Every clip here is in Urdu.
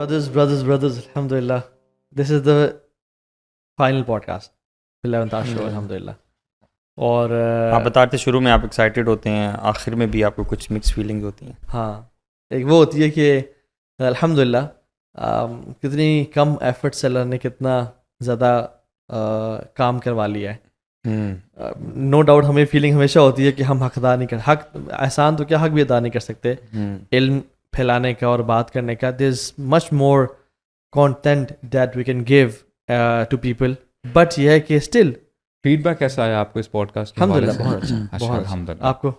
Brothers, alhamdulillah. This is the final podcast, 11th hour show, alhamdulillah. اور آپ بتا رہے تھے شروع میں آپ ایکسائٹیڈ ہوتے ہیں, آخر میں بھی آپ کو کچھ مکس فیلنگ ہوتی ہیں. ہاں, ایک وہ ہوتی ہے کہ الحمدللہ کتنی کم ایفرٹ سے اللہ نے کتنا زیادہ کام کروا لیا ہے. نو ڈاؤٹ ہمیں فیلنگ ہمیشہ ہوتی ہے کہ ہم حق ادا نہیں کر, حق احسان تو کیا حق بھی ادا نہیں کر سکتے. علم پھیلانے کا اور بات کرنے کا, there is much more content that we can give to people, but یہ ہے کہ اسٹل فیڈ بیک کیسا آیا آپ کو اس پوڈ کاسٹ کے الحمد حوالے للہ سے؟ بہت اچھا. الحمدللہ. آپ کو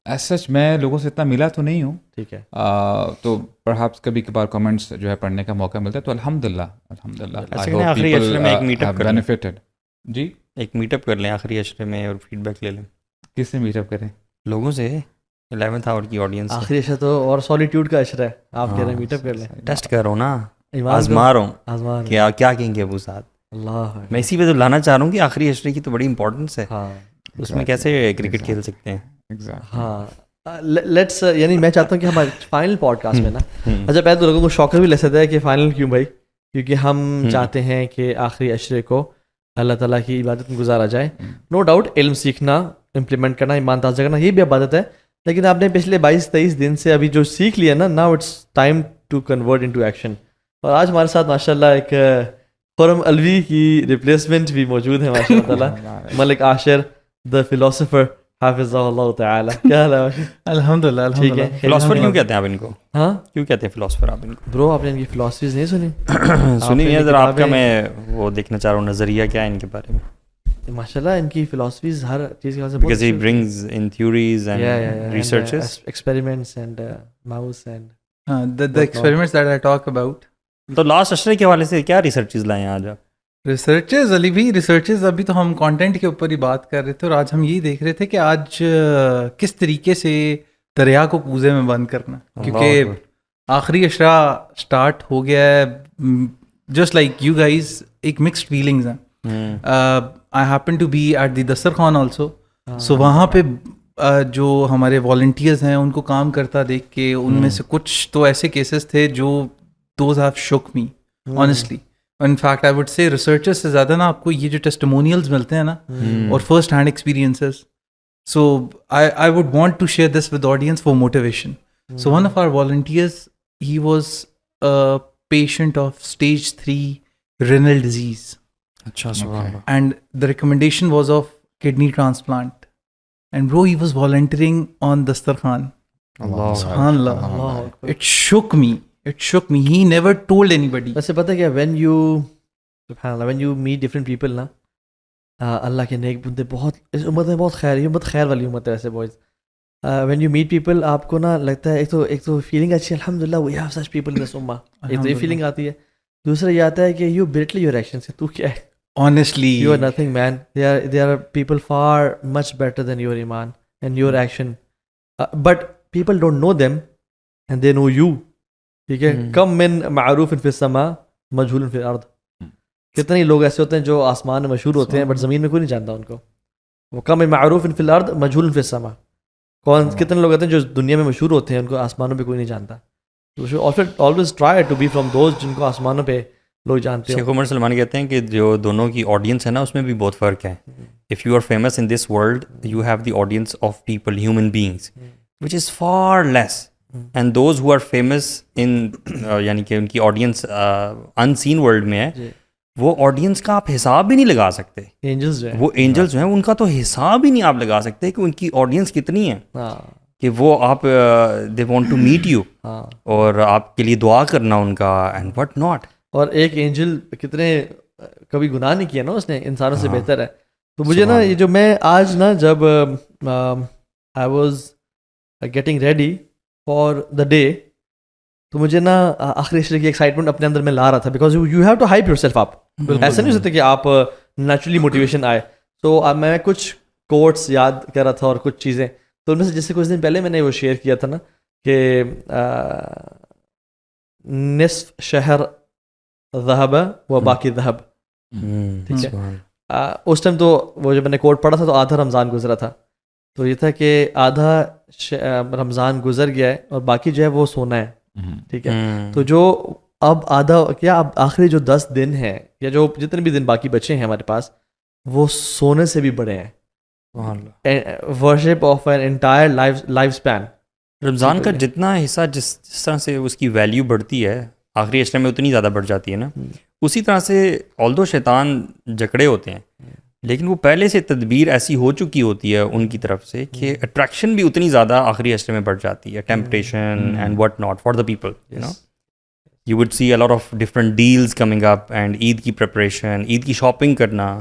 ایز سچ میں لوگوں سے اتنا ملا تو نہیں ہوں, ٹھیک ہے, تو پرہیپس کبھی کبھار کمنٹس جو ہے پڑھنے کا موقع ملتا ہے, تو الحمدللہ آخری اشرے میں ایک میٹ اپ کریں. بینیفٹڈ. جی, ایک میٹ اپ کر لیں آخری اشرے میں اور فیڈ بیک لے لیں. کس سے میٹ اپ کریں؟ لوگوں سے, 11th آور کی آڈینس. آخری عشرہ تو اور سولیٹیوڈ کا عشرہ ہے, آپ کہہ رہے ہیں میٹ اپ کر لیں. ٹیسٹ کر رہا ہوں نا, ایمان آزما رہا ہوں آزما رہے کیا کیا کہیں گے ابو صاحب. اللہ, میں اسی پہ تو لانا چاہ رہا ہوں کہ آخری عشرے کی تو بڑی امپورٹنس ہے. ہاں اس میں کیسے کرکٹ کھیل سکتے ہیں. ہاں, لیٹس یعنی میں چاہتا ہوں کہ ہمارے فائنل پوڈ کاسٹ میں نا, اچھا پہلے تو لوگوں کو شوق بھی لے سکتا ہے کہ فائنل کیوں بھائی, کیونکہ ہم چاہتے ہیں کہ آخری عشرے کو اللہ تعالیٰ کی عبادت میں گزارا جائے. نو ڈاؤٹ علم سیکھنا, امپلیمنٹ کرنا, ایمان تازہ کرنا, یہ بھی عبادت ہے, لیکن آپ نے پچھلے 22-23 دن سے ابھی جو سیکھ لیا نا, now it's time to convert into action. اور آج ہمارے ساتھ ماشاء اللہ ایک خرم الوی کی ریپلیسمنٹ بھی موجود ہے ماشاء اللہ, ملک عاشر دا فلاسفر حافظہ اللہ تعالی. کیا حال ہے؟ الحمدللہ. ٹھیک ہے. فلاسفر کیوں کہتے ہیں آپ ان کو؟ ہاں کیوں کہتے ہیں فلاسفر آپ ان کو؟ برو, آپ نے ان کی فلاسفیز نہیں سنی؟ سنی ہے ذرا, آپ کا میں وہ دیکھنا چاہ رہا ہوں نظریہ کیا ہے ان کے بارے میں. ماشاء اللہ ان کی فلاسفیز ہر چیز کے حوالے سے because he brings in theories and researches, experiments and mouse and the experiments that I talk about. تو لاسٹ اشرے کے حوالے سے کیا ریسرچز لائے ہیں آج آپ؟ ریسرچز علی بھی ریسرچز, ابھی تو ہم کانٹینٹ کے اوپر ہی بات کر رہے تھے, اور آج ہم یہی دیکھ رہے تھے کہ آج کس طریقے سے دریا کو کوزے میں بند کرنا, کیونکہ آخری اشرا اسٹارٹ ہو گیا ہے. جسٹ لائک یو گائز, ایک مکسڈ فیلنگز ہیں. I happen to be at the دسترخوان also, so وہاں پہ جو ہمارے والنٹیئرز ہیں ان کو کام کرتا دیکھ کے, ان میں سے کچھ تو ایسے کیسز تھے جو those have shook me honestly. In fact I would say researchers سے زیادہ نا آپ کو یہ جو testimonials ملتے ہیں نا, اور first hand experiences, so I would want to share this with the audience for motivation. So one of our volunteers, he was a patient of stage 3 renal disease. اچھا, And the recommendation was of kidney transplant. And bro, he was volunteering on Dastarkhan. Subhanallah. It shook me. He never told anybody. ویسے پتہ کیا, when you meet different people نا, اللہ کے نیک بندے بہت, اس امت میں بہت خیر, یہ امت خیر والی امت ہے ویسے boys. when you meet people آپ کو نا لگتا ہے, ایک تو فیلنگ اچھی ہے الحمدللہ, we have such people in this ummah, ایک تو یہ فیلنگ آتی ہے. دوسرا یہ آتا ہے کہ you belittle your actions, تو کیا ہے, honestly you are nothing man, there are people far much better than your iman and your action, but people don't know them and they know you. ٹھیک ہے, کم من معروف فی السماء مجہول فی الارض. کتنے ہی لوگ ایسے ہوتے ہیں جو آسمان میں مشہور ہوتے ہیں بٹ زمین میں کوئی نہیں جانتا ان کو. وہ کم من معروف فی الارض مجہول فی السماء. کتنے لوگ ہوتے ہیں جو دنیا میں مشہور ہوتے ہیں, ان کو آسمانوں پہ کوئی نہیں جانتا. always try to be from those جن کو آسمانوں پہ لوگ جانتے ہیں. شیخ عمر سلمان کہتے ہیں کہ جو دونوں کی آڈینس ہے نا, اس میں بھی بہت فرق ہے. if you are famous in this world, you have the audience of people, human beings, which is far less. And those who are famous in یعنی کہ ان کی آڈینس unseen world میں ہے, وہ آڈینس کا آپ حساب بھی نہیں لگا سکتے. اینجلز جو ہیں, وہ اینجلز جو ہیں, ان کا تو حساب ہی نہیں آپ لگا سکتے کہ ان کی آڈینس کتنی ہے, کہ وہ آپ they want to meet you اور آپ کے لیے دعا کرنا ان کا and what not. اور ایک اینجل کتنے کبھی گناہ نہیں کیا نا اس نے, انسانوں سے بہتر ہے. تو مجھے نا یہ جو میں آج نا جب I was getting ready for the day, تو مجھے نا آخری عشرے کی ایکسائٹمنٹ اپنے اندر میں لا رہا تھا, because you have to hype yourself up. ایسا نہیں ہو سکتا کہ آپ نیچرلی موٹیویشن آئے. تو میں کچھ کوٹس یاد کر رہا تھا اور کچھ چیزیں, تو ان میں سے جیسے کچھ دن پہلے میں نے وہ شیئر کیا تھا نا کہ نصف شہر ذہب و باقی ذہب. ٹھیک ہے, اس ٹائم تو وہ جب میں نے کوٹ پڑھا تھا تو آدھا رمضان گزرا تھا, تو یہ تھا کہ آدھا رمضان گزر گیا ہے اور باقی جو ہے وہ سونا ہے. ٹھیک ہے. تو جو اب اب آخری جو 10 دن ہیں یا جو جتنے بھی دن باقی بچے ہیں ہمارے پاس, وہ سونے سے بھی بڑے ہیں. Worship of an entire life span. Ramzan کا جتنا حصہ جس طرح سے اس کی ویلیو بڑھتی ہے آخری عشرے میں اتنی زیادہ بڑھ جاتی ہے نا, اسی طرح سے آلدو شیطان جکڑے ہوتے ہیں لیکن وہ پہلے سے تدبیر ایسی ہو چکی ہوتی ہے ان کی طرف سے کہ اٹریکشن بھی اتنی زیادہ آخری عشرے میں بڑھ جاتی ہے, temptation and what not for the people. You would see a lot of different deals coming up and Eid کی پریپریشن, عید کی شاپنگ کرنا.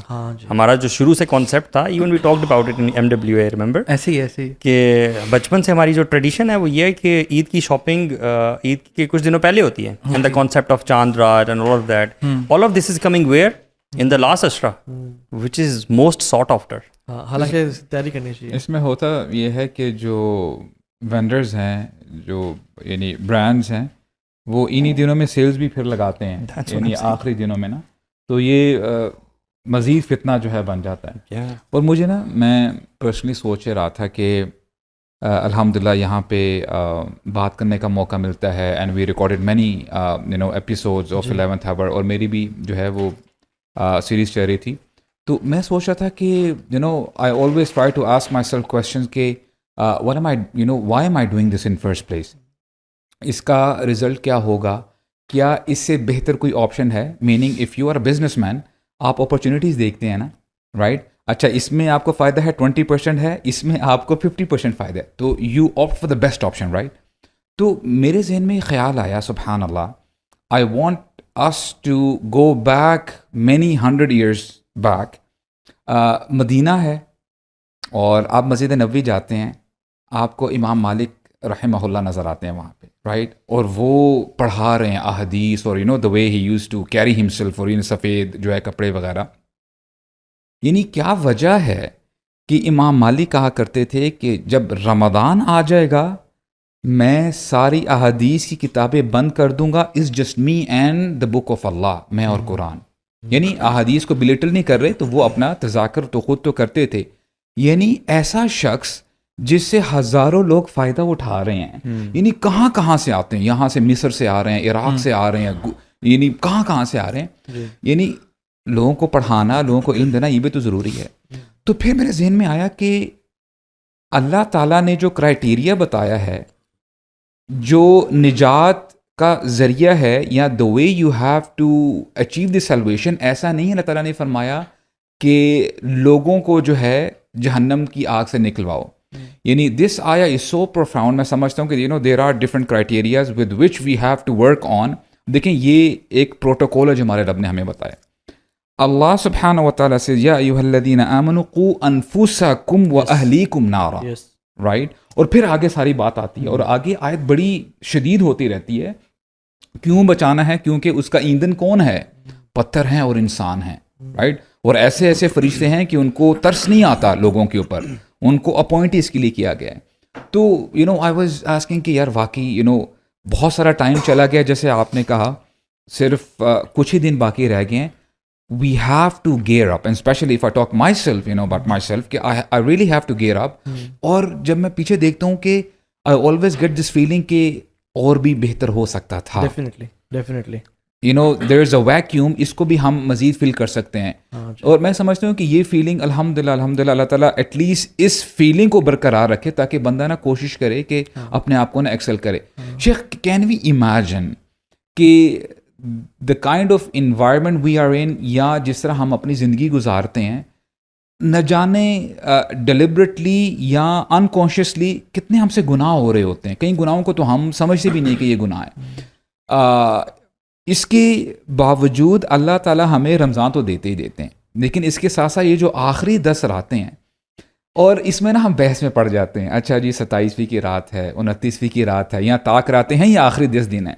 ہمارا جو شروع سے کانسیپٹ تھا, even we talked about it in MWA, remember, ایسے کہ بچپن سے ہماری جو ٹریڈیشن ہے وہ یہ ہے کہ عید کی شاپنگ عید کے کچھ دنوں پہلے ہوتی ہے. And the concept of Chand Raat and all of that, all of this is coming where in the last ashra which is most sought after. حالانکہ تیاری کرنی چاہیے. اس میں ہوتا یہ ہے کہ جو وینڈرز ہیں, جو یعنی برانڈز ہیں, وہ انہی دنوں میں سیلز بھی پھر لگاتے ہیں, یعنی آخری دنوں میں نا, تو یہ مزید فتنہ جو ہے بن جاتا ہے. اور مجھے نا, میں پرسنلی سوچ رہا تھا کہ الحمدللہ یہاں پہ بات کرنے کا موقع ملتا ہے, and we recorded many episodes of 11th Hour, اور میری بھی جو ہے وہ سیریز چل رہی تھی. تو میں سوچ رہا تھا کہ I always try to ask myself question کہ what am I why am I doing this in first place, اس کا رزلٹ کیا ہوگا, کیا اس سے بہتر کوئی آپشن ہے. Meaning if you are a businessman, آپ اپرچونیٹیز دیکھتے ہیں نا, رائٹ. اچھا, اس میں آپ کو فائدہ ہے 20% ہے, اس میں آپ کو 50% فائدہ ہے, تو you opt for the best option, right. تو میرے ذہن میں خیال آیا, سبحان اللہ, I want us to go back many 100 years back. Medina ہے اور آپ مسجد نبوی جاتے ہیں, آپ کو امام مالک رحمہ اللہ نظر آتے ہیں وہاں پہ, رائٹ, اور وہ پڑھا رہے ہیں احادیث, اور the way he used to carry himself, اور سفید جو ہے کپڑے وغیرہ. یعنی کیا وجہ ہے کہ امام مالک کہا کرتے تھے کہ جب رمضان آ جائے گا میں ساری احادیث کی کتابیں بند کر دوں گا, is just me and the book of Allah, میں اور قرآن. یعنی احادیث کو بلیٹل نہیں کر رہے, تو وہ اپنا تذاکر تو خود تو کرتے تھے. یعنی ایسا شخص جس سے ہزاروں لوگ فائدہ اٹھا رہے ہیں, یعنی کہاں کہاں سے آتے ہیں, یہاں سے مصر سے آ رہے ہیں, عراق سے آ رہے ہیں, یعنی کہاں کہاں سے آ رہے ہیں. یعنی لوگوں کو پڑھانا, لوگوں کو علم دینا, یہ بھی تو ضروری ہے. تو پھر میرے ذہن میں آیا کہ اللہ تعالیٰ نے جو کرائٹیریا بتایا ہے, جو نجات کا ذریعہ ہے, یا the way you have to achieve the salvation, ایسا نہیں ہے. اللہ تعالیٰ نے فرمایا کہ لوگوں کو جو ہے جہنم کی آگ سے نکلواؤ. یعنی دس آیا is so profound. میں سمجھتا ہوں کہ there are different criterias with which we have to work on. دیکھیں, یہ ایک پروٹوکول ہے جو ہمارے رب نے ہمیں بتایا. اللہ سبحانہ و تعالیٰ سے یا ایھا الذین آمنوا قوا انفسکم واہلیکم نارا, رائٹ. اور پھر آگے ساری بات آتی ہے, اور آگے آیت بڑی شدید ہوتی رہتی ہے. کیوں بچانا ہے؟ کیونکہ اس کا ایندھن کون ہے؟ پتھر ہیں اور انسان ہیں, رائٹ. اور ایسے ایسے فرشتے ہیں کہ ان کو ترس نہیں آتا لوگوں کے اوپر, ان کو اپوائنٹ اس کے لیے کیا گیا ہے. تو آئی واز آسکنگ کہ یار واقعی بہت سارا ٹائم چلا گیا, جیسے آپ نے کہا صرف کچھ ہی دن باقی رہ گئے ہیں. We have to gear up, and especially if I talk myself, about myself, کہ I really have to gear up. اور جب میں پیچھے دیکھتا ہوں کہ I always get this feeling کہ اور بھی بہتر ہو سکتا تھا. Definitely. There is a vacuum, اس کو بھی ہم مزید فیل کر سکتے ہیں. اور میں سمجھتا ہوں کہ یہ فیلنگ الحمدللہ اللہ تعالیٰ ایٹ لیسٹ اس فیلنگ کو برقرار رکھے, تاکہ بندہ نا کوشش کرے کہ اپنے آپ کو نا ایکسل کرے. شیخ, کین وی امیجن کہ the kind of environment we are in, یا جس طرح ہم اپنی زندگی گزارتے ہیں, نہ جانے ڈیلیبریٹلی یا انکانشیسلی کتنے ہم سے گناہ ہو رہے ہوتے ہیں. کئی گناہوں کو تو ہم سمجھتے بھی نہیں کہ یہ گناہ ہے. اس کے باوجود اللہ تعالیٰ ہمیں رمضان تو دیتے ہی دیتے ہیں, لیکن اس کے ساتھ ساتھ یہ جو آخری 10 راتیں ہیں, اور اس میں نا ہم بحث میں پڑ جاتے ہیں. اچھا جی 27ویں کی رات ہے, 29ویں کی رات ہے, یا طاق راتیں ہیں, یا آخری 10 دن ہیں.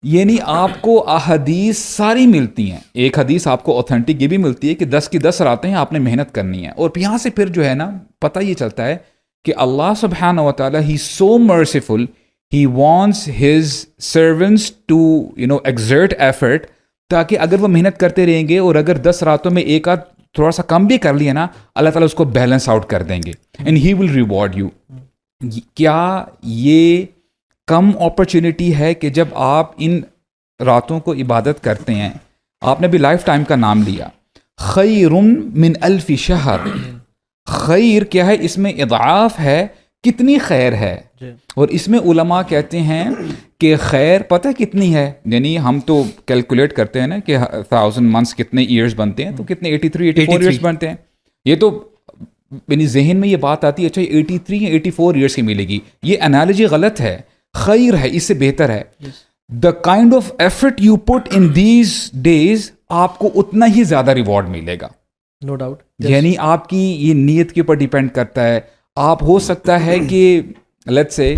یعنی آپ کو احادیث ساری ملتی ہیں. ایک حدیث آپ کو اوتھینٹک یہ بھی ملتی ہے کہ 10 کی 10 راتیں ہیں, آپ نے محنت کرنی ہے. اور یہاں سے پھر جو ہے نا پتہ یہ چلتا ہے کہ اللہ سبحانہ و تعالیٰ he so merciful, he wants his servants to exert effort, تاکہ اگر وہ محنت کرتے رہیں گے, اور اگر 10 راتوں میں ایک آدھ تھوڑا سا کم بھی کر لیا نا, اللہ تعالیٰ اس کو بیلنس آؤٹ کر دیں گے, and he will reward you. کیا یہ کم اپرچونٹی ہے کہ جب آپ ان راتوں کو عبادت کرتے ہیں. آپ نے بھی لائف ٹائم کا نام لیا, خیر من الف شہر. خیر کیا ہے, اس میں اضعاف ہے, کتنی خیر ہے. اور اس میں علماء کہتے ہیں کہ خیر پتہ کتنی ہے, یعنی ہم تو کیلکولیٹ کرتے ہیں نا کہ 1000 منتھس کتنے ایئرز بنتے ہیں, تو کتنے 83-84 ایئرز بنتے ہیں. یہ تو یعنی ذہن میں یہ بات آتی ہے اچھا 83 یا 84 ایئرس کی ملے گی, یہ انالوجی غلط ہے. خیر ہے, اس سے بہتر ہے. The kind of effort you put in these days, آپ کو اتنا ہی زیادہ ریوارڈ ملے گا, نو ڈاؤٹ. یعنی آپ کی یہ نیت کے اوپر ڈیپینڈ کرتا ہے. آپ ہو سکتا ہے کہ let's say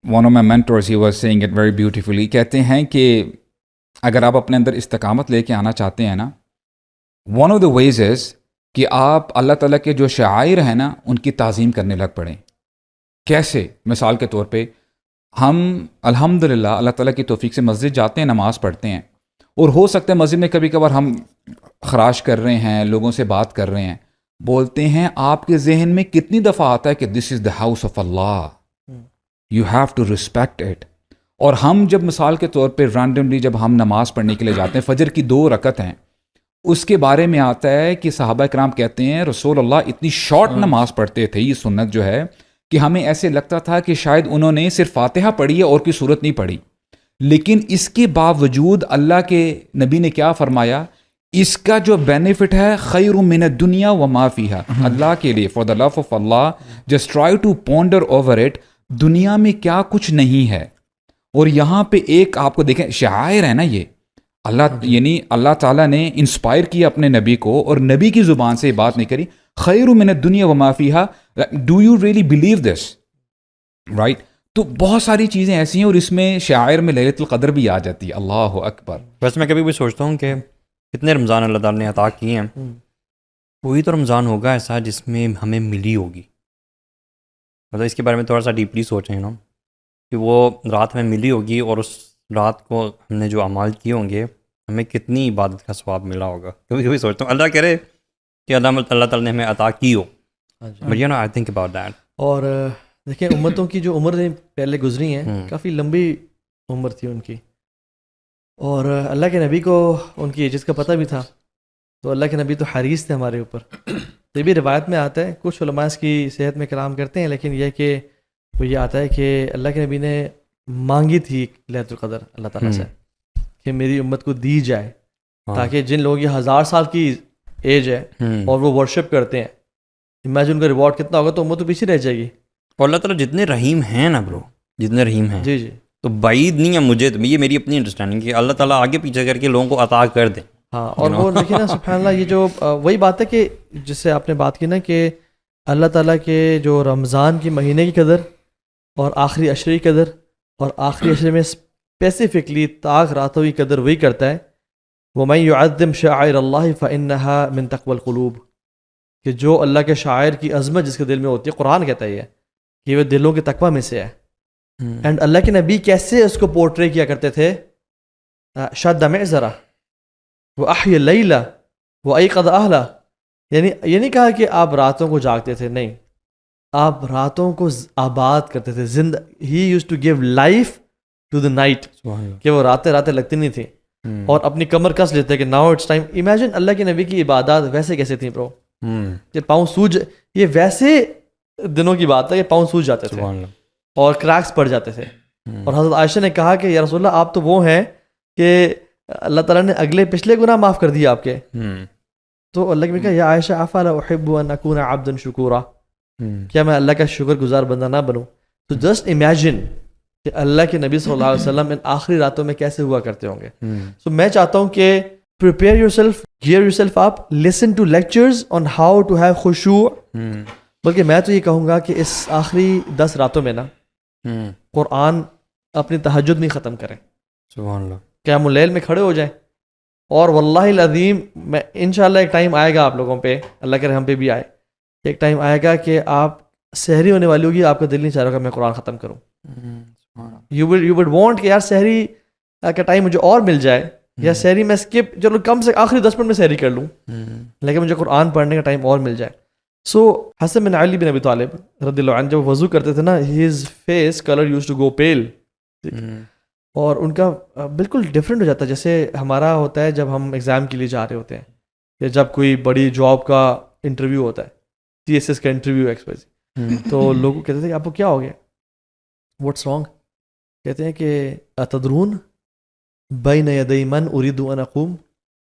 one of my mentors he was saying it very beautifully, کہتے ہیں کہ اگر آپ اپنے اندر استقامت لے کے آنا چاہتے ہیں نا, ون آف دا ویز از کہ آپ اللہ تعالیٰ کے جو شعائر ہیں نا ان کی تعظیم کرنے لگ پڑیں. کیسے؟ مثال کے طور پہ ہم الحمدللہ اللہ تعالیٰ کی توفیق سے مسجد جاتے ہیں, نماز پڑھتے ہیں, اور ہو سکتا ہے مسجد میں کبھی کبھار ہم خراش کر رہے ہیں, لوگوں سے بات کر رہے ہیں, بولتے ہیں آپ کے ذہن میں کتنی دفعہ آتا ہے کہ this is the house of Allah, you have to respect it. اور ہم جب مثال کے طور پہ رینڈملی جب ہم نماز پڑھنے کے لیے جاتے ہیں, فجر کی 2 رکعت ہیں, اس کے بارے میں آتا ہے کہ صحابہ کرام کہتے ہیں رسول اللہ اتنی شارٹ نماز پڑھتے تھے, یہ سنت جو ہے, کہ ہمیں ایسے لگتا تھا کہ شاید انہوں نے صرف فاتحہ پڑھی ہے اور کوئی صورت نہیں پڑھی. لیکن اس کے باوجود اللہ کے نبی نے کیا فرمایا, اس کا جو بینیفٹ ہے خیر من الدنیا وما فیہا, اللہ کے لیے, for the love of Allah, just try to ponder over it, دنیا میں کیا کچھ نہیں ہے. اور یہاں پہ ایک آپ کو دیکھیں شعائر ہے نا, یہ اللہ یعنی اللہ تعالیٰ نے انسپائر کیا اپنے نبی کو, اور نبی کی زبان سے یہ بات نہیں کری خیر من الدنیا وما فیہا. Do you really believe this, right? تو بہت ساری چیزیں ایسی ہیں, اور اس میں شاعر میں لیلۃ القدر بھی آ جاتی ہے. اللہ اکبر. ویسے میں کبھی بھی سوچتا ہوں کہ کتنے رمضان اللہ تعالیٰ نے عطا کیے ہیں, وہی تو رمضان ہوگا ایسا جس میں ہمیں ملی ہوگی. مطلب اس کے بارے میں تھوڑا سا ڈیپلی سوچیں نا, کہ وہ رات ہمیں ملی ہوگی, اور اس رات کو ہم نے جو اعمال کیے ہوں گے ہمیں کتنی عبادت کا ثواب ملا ہوگا. کبھی کبھی سوچتا ہوں اللہ کرے کہ اللہ تعالیٰ نے ہمیں عطا کی ہو. But you know, I think about that. اور دیکھیں امتوں کی جو عمریں پہلے گزری ہیں کافی لمبی عمر تھی ان کی, اور اللہ کے نبی کو ان کی ایجز کا پتہ بھی تھا, تو اللہ کے نبی تو حریص تھے ہمارے اوپر. تو یہ بھی روایت میں آتا ہے, کچھ علماء اس کی صحت میں کلام کرتے ہیں, لیکن یہ کہ وہ یہ آتا ہے کہ اللہ کے نبی نے مانگی تھی لیلۃ القدر اللہ تعالیٰ سے کہ میری امت کو دی جائے, تاکہ جن لوگوں کی 1000 سال کی ایج ہے اور وہ ورشپ کرتے ہیں, امیجن ان کا ریوارڈ کتنا ہوگا, تو امت تو پیچھے رہ جائے گی. اور اللہ تعالیٰ جتنے رحیم ہیں نا برو, جتنے رحیم ہیں, جی جی, تو بعید نہیں ہے مجھے, تو یہ میری اپنی انڈرسٹینڈنگ کہ اللہ تعالیٰ آگے پیچھے کر کے لوگوں کو عطا کر دیں. ہاں, اور وہ دیکھیں نا سبحان اللہ, یہ جو وہی بات ہے کہ جس سے آپ نے بات کی نا کہ اللہ تعالیٰ کے جو رمضان کے مہینے کی قدر اور آخری عشرے کی قدر, اور آخری عشرے میں اسپیسیفکلی طاق راتوں کی قدر وہی کرتا ہے. وَمَن يُعَظِّمْ شَعَائِرَ اللَّهِ فَإِنَّهَا مِن تَقْوَى الْقُلُوبِ, کہ جو اللہ کے شاعر کی عظمت جس کے دل میں ہوتی ہے, قرآن کہتا ہے کہ وہ دلوں کے تقوی میں سے ہے. اینڈ اللہ کے نبی کیسے اس کو پورٹری کیا کرتے تھے, شد معذرہ وأحيا الليل وأيقظ أهله, یعنی یہ نہیں کہا کہ آپ راتوں کو جاگتے تھے, نہیں, آپ راتوں کو آباد کرتے تھے, زندہ. He used to give life to the night, کہ وہ راتیں لگتی نہیں تھیں, اور اپنی کمر کس لیتے کہ ناؤ اٹس ٹائم. امیجن اللہ کے نبی کی عبادات ویسے کیسے تھیں برو, کہ پاؤں سوج, یہ ویسے دنوں کی بات ہے کہ پاؤں سوج جاتے تھے اور کریکس پڑ جاتے تھے. اور حضرت عائشہ نے کہا کہ یا رسول اللہ آپ تو وہ ہیں کہ اللہ تعالیٰ نے اگلے پچھلے گناہ معاف کر دیے آپ کے. تو اللہ نے کہا یا عائشہ افلا احب ان اکون عبدا شکورا, کیا میں اللہ کا شکر گزار بندہ نہ بنوں. تو جسٹ امیجن کہ اللہ کے نبی صلی اللہ علیہ وسلم ان آخری راتوں میں کیسے ہوا کرتے ہوں گے. سو میں چاہتا ہوں کہ prepare yourself, gear yourself up, listen to lectures on how to have khushu'. بلکہ میں تو یہ کہوں گا کہ اس آخری 10 راتوں میں نا قرآن اپنی تہجد نہیں ختم کریں, سبحان اللہ, قیام اللیل میں کھڑے ہو جائیں. اور واللہ العظیم میں انشاءاللہ ایک ٹائم آئے گا آپ لوگوں پہ, اللہ کے رحم پہ بھی آئے, ایک ٹائم آئے گا کہ آپ سحری ہونے والی ہوگی, آپ کا دل نہیں چاہ رہا کہ میں قرآن ختم کروں. یو وڈ وانٹ کہ یار سحری کا ٹائم مجھے اور مل جائے, یا سحری میں اسکپ, چلو کم سے آخری 10 منٹ میں سحری کر لوں, لیکن مجھے قرآن پڑھنے کا ٹائم اور مل جائے. سو حسن بن علی بن ابی طالب رضی اللہ عنہ جب وضو کرتے تھے نا, his face colour used to go pale, اور ان کا بالکل ڈفرینٹ ہو جاتا ہے. جیسے ہمارا ہوتا ہے جب ہم ایگزام کے لیے جا رہے ہوتے ہیں, یا جب کوئی بڑی جاب کا انٹرویو ہوتا ہے, TSS کا انٹرویو ایکسپائز, تو لوگ کہتے تھے کہ آپ کو کیا ہو گیا, واٹس رانگ, کہتے ہیں کہ اتدرون بین یدی من اريد ان اقوم,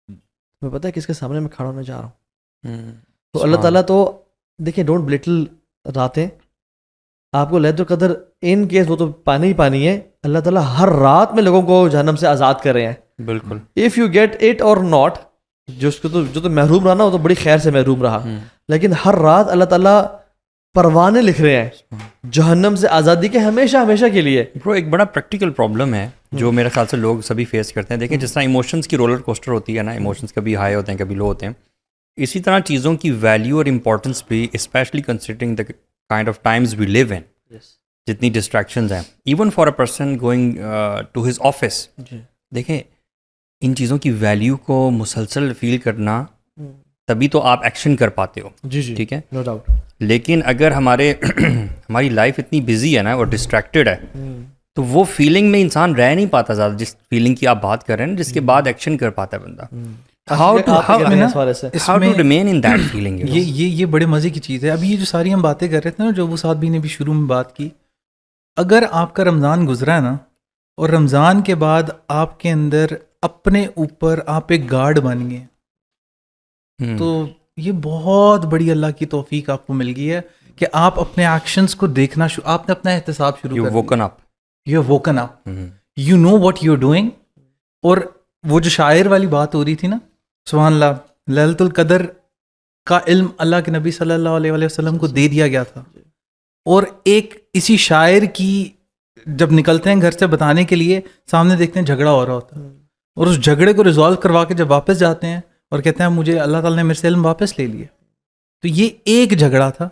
تمہیں پتہ ہے کس کے سامنے میں کھڑا ہونے جا رہا ہوں. تو اللہ تعالیٰ تو دیکھیں ڈونٹ بلٹل راتیں, آپ کو لیلۃ القدر ان کیس وہ تو پانی ہی پانی ہے, اللہ تعالیٰ ہر رات میں لوگوں کو جہنم سے آزاد کر رہے ہیں. بالکل. اف یو گیٹ اٹ اور ناٹ, جو تو محروم رہا نا وہ تو بڑی خیر سے محروم رہا, لیکن ہر رات اللہ تعالیٰ پروانے لکھ رہے ہیں جہنم سے آزادی کے ہمیشہ ہمیشہ کے لیے. برو ایک بڑا پریکٹیکل پرابلم ہے جو میرے خیال سے لوگ سبھی فیس کرتے ہیں. دیکھیں جس طرح ایموشنس کی رولر کوسٹر ہوتی ہے نا, ایموشنس کبھی ہائی ہوتے ہیں کبھی لو ہوتے ہیں, اسی طرح چیزوں کی ویلیو اور امپورٹنس بھی, especially considering the kind of times we live in, جتنی ڈسٹریکشنز ہیں, even for a person going to his office. دیکھیں ان چیزوں کی ویلیو کو مسلسل فیل کرنا, تبھی تو آپ ایکشن کر پاتے ہو. جی جی ٹھیک ہے, نو ڈاؤٹ. لیکن اگر ہماری لائف اتنی بزی ہے نا اور ڈسٹریکٹیڈ ہے, تو وہ فیلنگ میں انسان رہ نہیں پاتا زیادہ, جس فیلنگ کی آپ بات کر رہے ہیں, جس کے بعد ایکشن کر پاتا ہے بندہ. How to remain in that feeling, you know? یہ بڑے مزے کی چیز ہے. ابھی یہ جو ساری ہم باتیں کر رہے تھے نا, جو وہ سعد بھی نے بھی شروع میں بات کی, اگر آپ کا رمضان گزرا ہے نا, اور رمضان کے بعد آپ کے اندر اپنے اوپر آپ ایک گارڈ بن گئے, تو یہ بہت بڑی اللہ کی توفیق آپ کو مل گئی ہے کہ آپ اپنے ایکشنز کو دیکھنا آپ نے اپنا احتساب شروع کر دیا. You have woken up. You know what you're doing. اور وہ جو شاعر والی بات ہو رہی تھی نا, سبحان اللہ, لیلۃ القدر کا علم اللہ کے نبی صلی اللہ علیہ وسلم کو دے دیا گیا تھا, اور ایک اسی شاعر کی جب نکلتے ہیں گھر سے بتانے کے لیے, سامنے دیکھتے ہیں جھگڑا ہو رہا ہوتا ہے, اور اس جھگڑے کو ریزالو کروا کے جب واپس جاتے ہیں اور کہتے ہیں مجھے اللہ تعالیٰ نے میرے سے علم واپس لے لیا. تو یہ ایک جھگڑا تھا,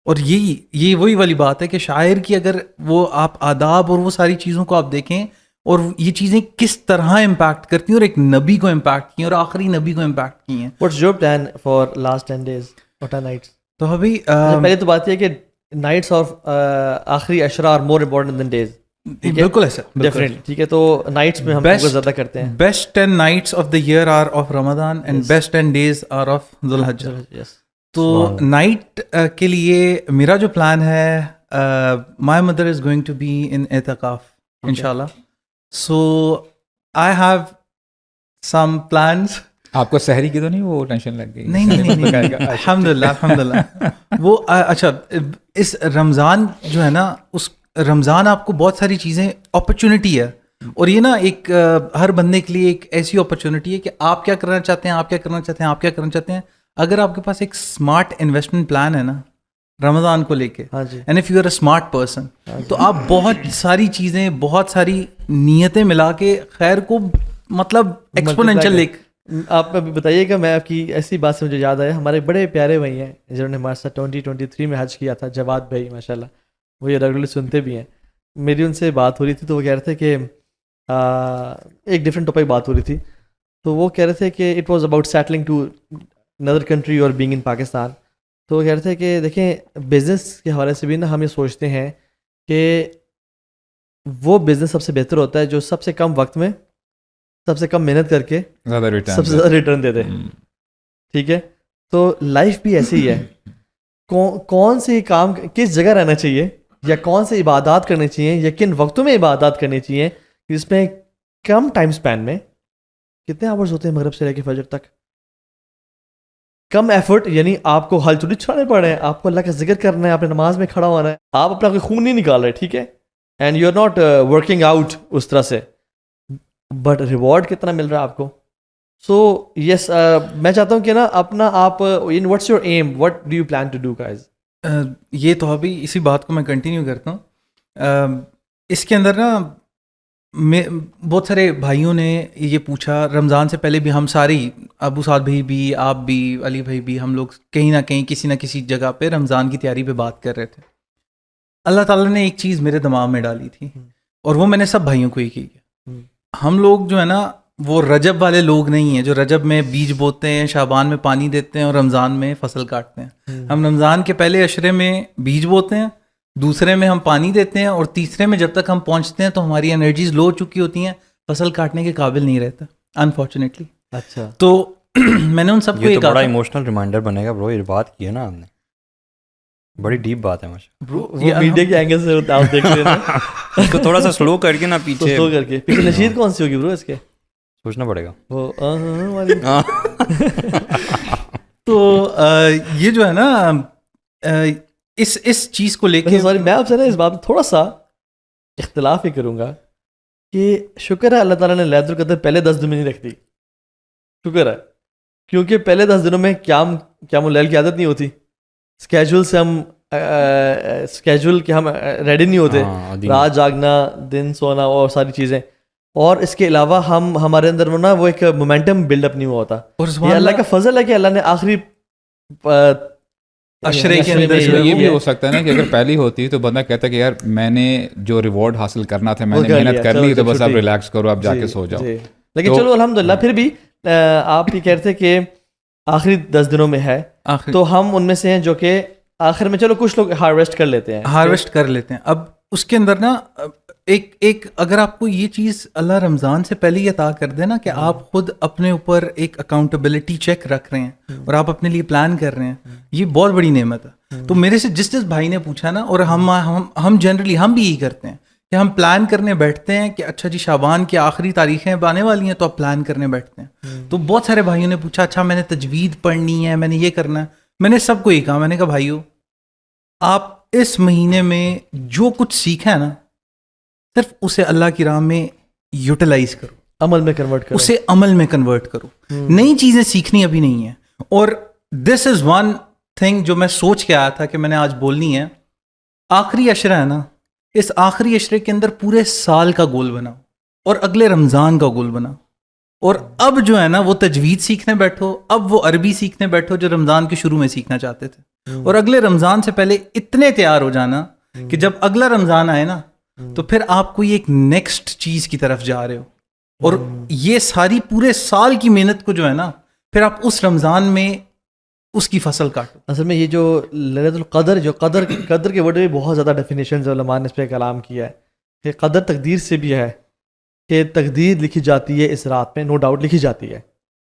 اور یہ وہی والی بات ہے کہ شاعر کی اگر وہ آپ آداب اور وہ ساری چیزوں کو آپ دیکھیں, اور یہ چیزیں کس طرح امپیکٹ کرتی ہیں, اور ایک نبی کو امپیکٹ کی ہیں, اور آخری نبی کو امپیکٹ کی ہیں. What's your plan for last 10 days or 10 nights? تو ابھی پہلے تو بات یہ کہ نائٹس آف آخری عشرہ are more important than days. بالکل ایسا ڈیفرنٹ, ٹھیک ہے, تو نائٹس میں ہم زیادہ کرتے ہیں. Best 10 nights of the year are of Ramadan and best 10 days are of Dhul Hijjah. تو نائٹ کے لیے میرا جو پلان ہے, my mother is going to be in اعتکاف انشاءاللہ. So I have some plans. آپ کو سحری کی تو نہیں وہ ٹینشن لگ گئی؟ نہیں الحمدللہ. وہ اچھا, اس رمضان جو ہے نا, اس رمضان آپ کو بہت ساری چیزیں اپرچونٹی ہے, اور یہ نا ایک ہر بندے کے لیے ایک ایسی اپرچونٹی ہے کہ آپ کیا کرنا چاہتے ہیں, آپ کیا کرنا چاہتے ہیں, آپ کیا کرنا چاہتے ہیں. اگر آپ کے پاس ایک اسمارٹ انویسٹمنٹ پلان ہے نا رمضان کو لے کے, and if you are a smart person, تو آپ بہت ساری چیزیں, بہت ساری نیتیں ملا کے خیر کو مطلب ایکسپونینشل لے. آپ ابھی بتائیے گا, میں آپ کی ایسی بات سے مجھے یاد آیا, ہمارے بڑے پیارے بھائی ہیں جنہوں نے ہمارے ساتھ 2023 میں حج کیا تھا, جواد بھائی ماشاء اللہ, وہ یہ ریگولرلی سنتے بھی ہیں. میری ان سے بات ہو رہی تھی, تو وہ کہہ رہے تھے کہ ایک ڈفرینٹ ٹاپک بات ہو رہی تھی, تو وہ کہہ رہے تھے کہ it was about settling to another country اور being in پاکستان. تو وہ کہہ رہے تھے کہ دیکھیں بزنس کے حوالے سے بھی نا ہم یہ سوچتے ہیں کہ وہ بزنس سب سے بہتر ہوتا ہے جو سب سے کم وقت میں سب سے کم محنت کر کے سب سے زیادہ ریٹرن دے دے. ٹھیک ہے, تو لائف بھی ایسی ہی ہے. کون سی کام کس جگہ رہنا چاہیے, یا کون سے عبادات کرنی چاہیے, یا کن وقتوں میں عبادات کرنی چاہیے, جس میں کم ٹائم سپین میں کتنے آورز ہوتے ہیں مغرب سے لے کے فجر تک, کم ایفرٹ, یعنی آپ کو ہل چولی چھڑانے پڑ رہے ہیں, آپ کو اللہ کا ذکر کرنا ہے, آپ نے نماز میں کھڑا ہونا ہے, آپ اپنا کوئی خون نہیں نکال رہے, ٹھیک ہے, and you are not working out اس طرح سے, بٹ ریوارڈ کتنا مل رہا ہے آپ کو. سو یس, میں چاہتا ہوں کہ نا اپنا آپ ان what's your aim, what do you plan to do guys. یہ تو ابھی اسی بات کو میں کنٹینیو کرتا ہوں. اس کے اندر نا بہت سارے بھائیوں نے یہ پوچھا, رمضان سے پہلے بھی ہم سارے, ابو سعد بھائی بھی, آپ بھی, علی بھائی بھی, ہم لوگ کہیں نہ کہیں کسی نہ کسی جگہ پہ رمضان کی تیاری پہ بات کر رہے تھے. اللہ تعالیٰ نے ایک چیز میرے دماغ میں ڈالی تھی, اور وہ میں نے سب بھائیوں کو ہی کی ہے. ہم لوگ جو ہے نا وہ رجب والے لوگ نہیں ہیں جو رجب میں بیج بوتے ہیں, شعبان میں پانی دیتے ہیں اور رمضان میں فصل کاٹتے ہیں. ہم رمضان کے پہلے عشرے میں بیج بوتے ہیں, دوسرے میں ہم پانی دیتے ہیں, اور تیسرے میں جب تک ہم پہنچتے ہیں تو ہماری انرجیز لو چکی ہوتی ہیں, فصل کاٹنے کے قابل نہیں رہتا انفارچونیٹلی. اچھا, تو میں نے ان سب کو یہ تو بڑا ایموشنل ریمائنڈر بنے گا برو, یہ بات کی ہے نا آپ نے, بڑی ڈیپ بات ہے ماشاء وہ میڈیا کے اینگل سے آپ دیکھ رہے ہیں اس کو تھوڑا سا سلو کر کے نا پیچھے سلو کر کے. پیچھے نشید کون سی ہوگی برو اس کے, سوچنا پڑے گا. وہ تو یہ جو ہے نا اس چیز کو لے کے سوری میں آپ سے نا اس بات میں تھوڑا سا اختلاف ہی کروں گا کہ شکر ہے اللہ تعالیٰ نے لیلۃ القدر پہلے 10 دن میں نہیں رکھ دی, شکر ہے, کیونکہ پہلے 10 دنوں میں قیام اللیل کی عادت نہیں ہوتی, اسکیجول سے ہم اسکیجول کے ہم ریڈی نہیں ہوتے, رات جاگنا دن سونا اور ساری چیزیں, اور اس کے علاوہ ہمارے اندر وہ ایک مومنٹم بلڈ اپ نہیں ہوا ہوتا. یہ اللہ کا فضل ہے کہ اللہ نے آخری عشرے کے اندر یہ بھی ہو سکتا ہے نا کہ اگر پہلی ہوتی تو بندہ کہتا کہ یار میں نے جو ریوارڈ حاصل کرنا تھا میں نے محنت کر لی, تو بس آپ ریلیکس کرو, آپ جا کے سو جاؤ. لیکن چلو الحمدللہ پھر بھی آپ یہ کہتے تھے کہ آخری 10 دنوں میں ہے, تو ہم ان میں سے ہیں جو کہ آخر میں چلو کچھ لوگ ہارویسٹ کر لیتے ہیں. اب اس کے اندر نا ایک اگر آپ کو یہ چیز اللہ رمضان سے پہلے ہی عطا کر دے نا کہ آپ خود اپنے اوپر ایک اکاؤنٹیبلٹی چیک رکھ رہے ہیں اور آپ اپنے لیے پلان کر رہے ہیں, یہ بہت بڑی نعمت ہے. تو میرے سے جس بھائی نے پوچھا نا, اور ہم جنرلی ہم بھی یہی کرتے ہیں کہ ہم پلان کرنے بیٹھتے ہیں کہ اچھا جی شعبان کی آخری تاریخیں آنے والی ہیں تو آپ پلان کرنے بیٹھتے ہیں. تو بہت سارے بھائیوں نے پوچھا اچھا میں نے تجوید پڑھنی ہے, میں نے یہ کرنا ہے. میں نے سب کو یہ کہا, میں نے کہا بھائیو آپ اس مہینے میں جو کچھ سیکھا ہے نا صرف اسے اللہ کی راہ میں یوٹیلائز کرو, عمل میں کنورٹ کرو, اسے عمل میں کنورٹ کرو. نئی چیزیں سیکھنی ابھی نہیں ہیں. اور دس از ون تھنگ جو میں سوچ کے آیا تھا کہ میں نے آج بولنی ہے. آخری عشرہ ہے نا, اس آخری عشرے کے اندر پورے سال کا گول بناؤ اور اگلے رمضان کا گول بناؤ. اور اب جو ہے نا وہ تجوید سیکھنے بیٹھو, اب وہ عربی سیکھنے بیٹھو جو رمضان کے شروع میں سیکھنا چاہتے تھے, اور اگلے رمضان سے پہلے اتنے تیار ہو جانا کہ جب اگلا رمضان آئے نا تو پھر آپ کو یہ ایک نیکسٹ چیز کی طرف جا رہے ہو, اور یہ ساری پورے سال کی محنت کو جو ہے نا پھر آپ اس رمضان میں اس کی فصل کاٹو. اصل میں یہ جو لیلۃ القدر جو قدر کے ورڈ میں بہت زیادہ ڈیفینیشنز علماء نے اس پہ کلام کیا ہے کہ قدر تقدیر سے بھی ہے, کہ تقدیر لکھی جاتی ہے اس رات میں, نو ڈاؤٹ لکھی جاتی ہے,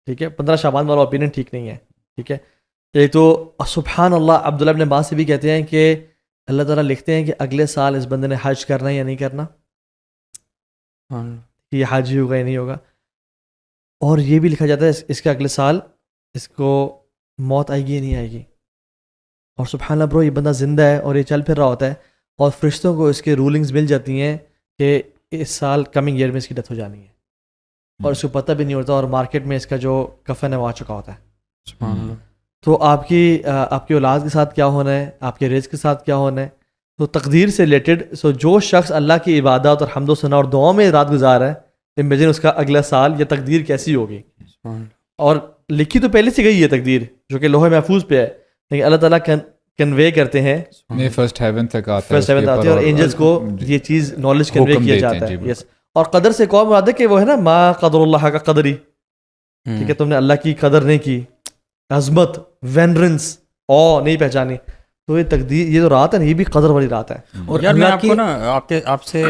ٹھیک ہے. 15 شعبان والا اوپینین ٹھیک نہیں ہے, ٹھیک ہے. ایک تو سبحان اللہ عبداللہ ابن عباس سے بھی کہتے ہیں کہ اللہ تعالیٰ لکھتے ہیں کہ اگلے سال اس بندے نے حج کرنا ہے یا نہیں کرنا, کہ یہ حج ہی ہوگا یا نہیں ہوگا. اور یہ بھی لکھا جاتا ہے اس کے اگلے سال اس کو موت آئے گی یا نہیں آئے گی. اور سبحان اللہ برو, یہ بندہ زندہ ہے اور یہ چل پھر رہا ہوتا ہے, اور فرشتوں کو اس کے رولنگز مل جاتی ہیں کہ اس سال کمنگ ایئر میں اس کی ڈیتھ ہو جانی ہے, اور اس کو پتہ بھی نہیں ہوتا, اور مارکیٹ میں اس کا جو کفن ہے وہ آ چکا ہوتا ہے. سبحان اللہ. تو آپ کی اولاد کے ساتھ کیا ہونا ہے, آپ کے رزق کے ساتھ کیا ہونا ہے, تو تقدیر سے ریلیٹڈ. سو جو شخص اللہ کی عبادت اور حمد و ثنا اور دعاؤں میں رات گزار ہے, امیجن اس کا اگلا سال یا تقدیر کیسی ہوگی. اور لکھی تو پہلے سے گئی ہے تقدیر جو کہ لوح محفوظ پہ ہے, لیکن اللہ تعالیٰ کنوے کرتے ہیں, فرسٹ ہیون تک آتا ہے, اور اینجلس کو یہ چیز نالج کنوے کیا جاتا ہے. یس. اور قدر سے قوم مراد ہے کہ وہ ہے نا ما قدر اللہ کا قدری, ٹھیک ہے, تم نے اللہ کی قدر نہیں کی, عظمت وینرنس نہیں پہچانی. تو یہ تقدیر, یہ جو رات ہے نا, یہ بھی قدر والی رات ہے. اور یار میں آپ کو نا آپ سے